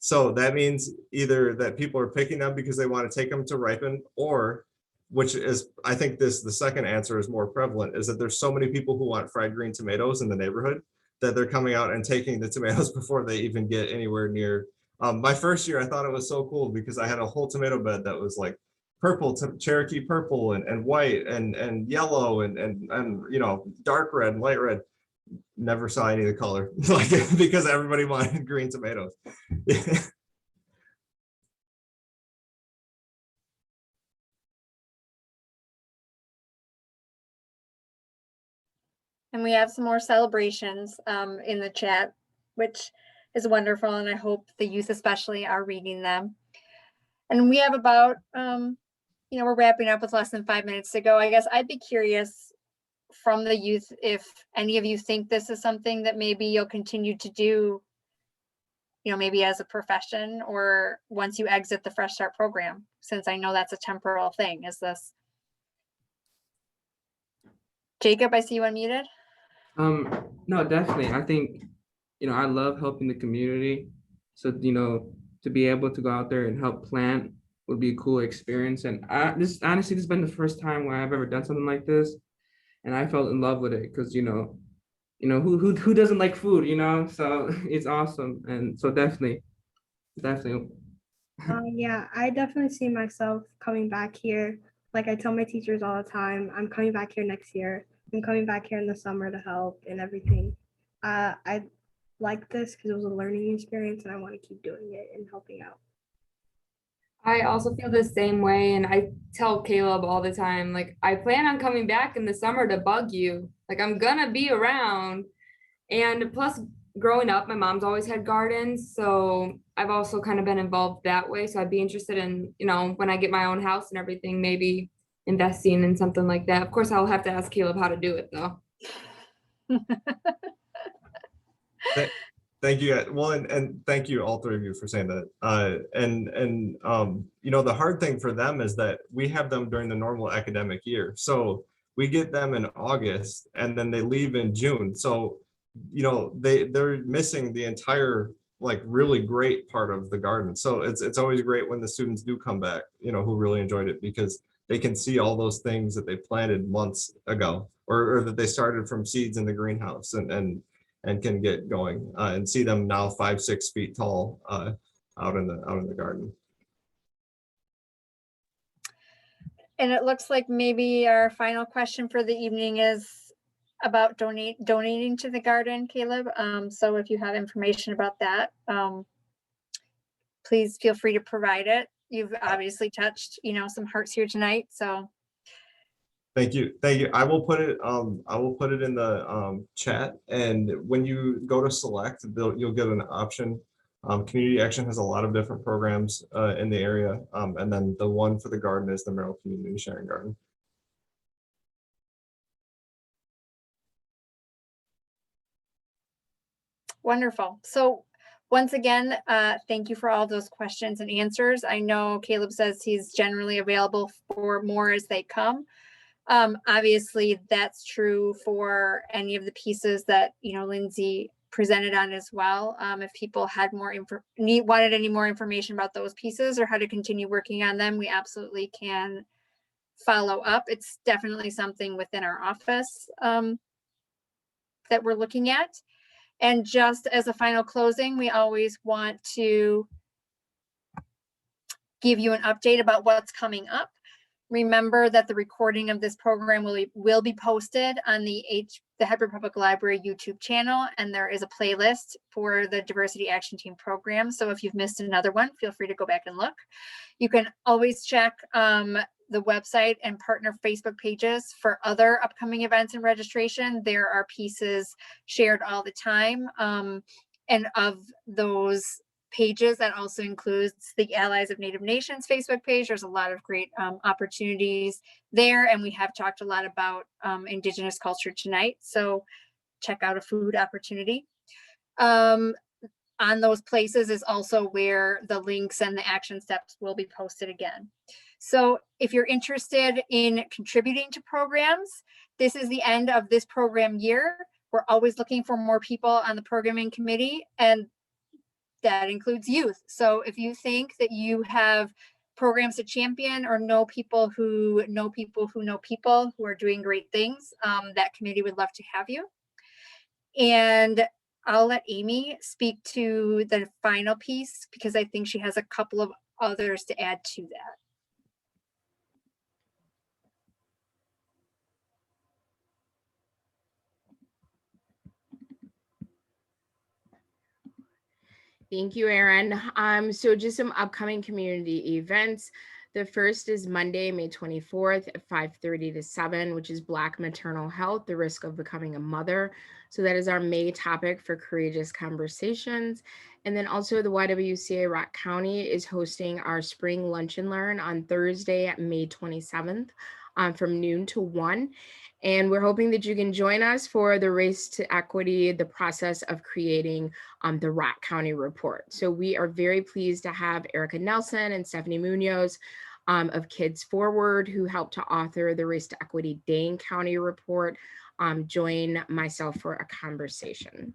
S4: So that means either that people are picking them because they want to take them to ripen, or, which is, I think the second answer is more prevalent, is that there's so many people who want fried green tomatoes in the neighborhood that they're coming out and taking the tomatoes before they even get anywhere near. My first year, I thought it was so cool because I had a whole tomato bed that was like purple, Cherokee purple, and white and yellow and dark red and light red. Never saw any of the color, like, because everybody wanted green tomatoes.
S1: And we have some more celebrations in the chat, which is wonderful. And I hope the youth especially are reading them. And we have about, we're wrapping up with less than 5 minutes to go. I guess I'd be curious from the youth if any of you think this is something that maybe you'll continue to do, maybe as a profession or once you exit the Fresh Start program, since I know that's a temporal thing. Is this? Jacob, I see you unmuted.
S5: No, definitely. I think, I love helping the community. So, to be able to go out there and help plant would be a cool experience. And this has been the first time where I've ever done something like this. And I fell in love with it because, who doesn't like food, so it's awesome. And so definitely.
S6: Yeah, I definitely see myself coming back here. Like I tell my teachers all the time, I'm coming back here next year. I'm coming back here in the summer to help and everything. I like this because it was a learning experience and I want to keep doing it and helping out.
S7: I also feel the same way, and I tell Kaelyb all the time, like, I plan on coming back in the summer to bug you. Like, I'm gonna be around. And plus, growing up, my mom's always had gardens, so I've also kind of been involved that way. So I'd be interested in, when I get my own house and everything, maybe investing in something like that. Of course, I'll have to ask Kaelyb how to do it, though.
S4: Thank you. Well, and thank you all 3 of you for saying that. The hard thing for them is that we have them during the normal academic year. So we get them in August and then they leave in June. So, they're missing the entire, like, really great part of the garden. So it's always great when the students do come back, who really enjoyed it, because they can see all those things that they planted months ago, or that they started from seeds in the greenhouse and can get going and see them now 5-6 feet tall out in the garden.
S1: And it looks like maybe our final question for the evening is about donating to the garden, Kaelyb. So if you have information about that, please feel free to provide it. You've obviously touched, some hearts here tonight. So
S4: Thank you. I will put it in the chat, and when you go to select, you'll get an option. Community Action has a lot of different programs in the area, and then the one for the garden is the Merrill Community Sharing Garden.
S1: wonderful. So once again, thank you for all those questions and answers. I know Kaelyb says he's generally available for more as they come. Obviously, that's true for any of the pieces that Lindsey presented on as well. If people had more wanted any more information about those pieces or how to continue working on them, we absolutely can follow up. It's definitely something within our office that we're looking at. And just as a final closing, we always want to give you an update about what's coming up. Remember that the recording of this program will be posted on the Hedberg Public Library YouTube channel, and there is a playlist for the Diversity Action Team program. So if you've missed another one, feel free to go back and look. You can always check the website and partner Facebook pages for other upcoming events and registration. There are pieces shared all the time. And of those pages, that also includes the Allies of Native Nations Facebook page. There's a lot of great opportunities there. And we have talked a lot about Indigenous culture tonight. So check out a food opportunity. On those places is also where the links and the action steps will be posted again. So if you're interested in contributing to programs, this is the end of this program year. We're always looking for more people on the programming committee, and that includes youth. So if you think that you have programs to champion or know people who know people who know people who are doing great things, that committee would love to have you. And I'll let Amy speak to the final piece because I think she has a couple of others to add to that.
S8: Thank you, Erin. So just some upcoming community events. The first is Monday, May 24th at 5:30 to 7, which is Black Maternal Health, the risk of becoming a mother. So that is our May topic for courageous conversations. And then also the YWCA Rock County is hosting our spring lunch and learn on Thursday at May 27th from noon to 1. And we're hoping that you can join us for the Race to Equity, the process of creating the Rock County report. So we are very pleased to have Erica Nelson and Stephanie Munoz of Kids Forward, who helped to author the Race to Equity Dane County report, join myself for a conversation.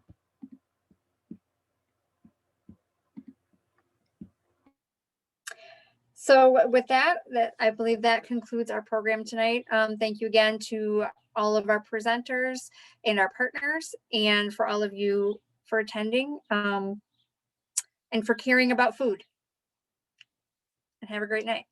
S1: So with that, I believe that concludes our program tonight. Thank you again to all of our presenters and our partners, and for all of you for attending and for caring about food. And have a great night.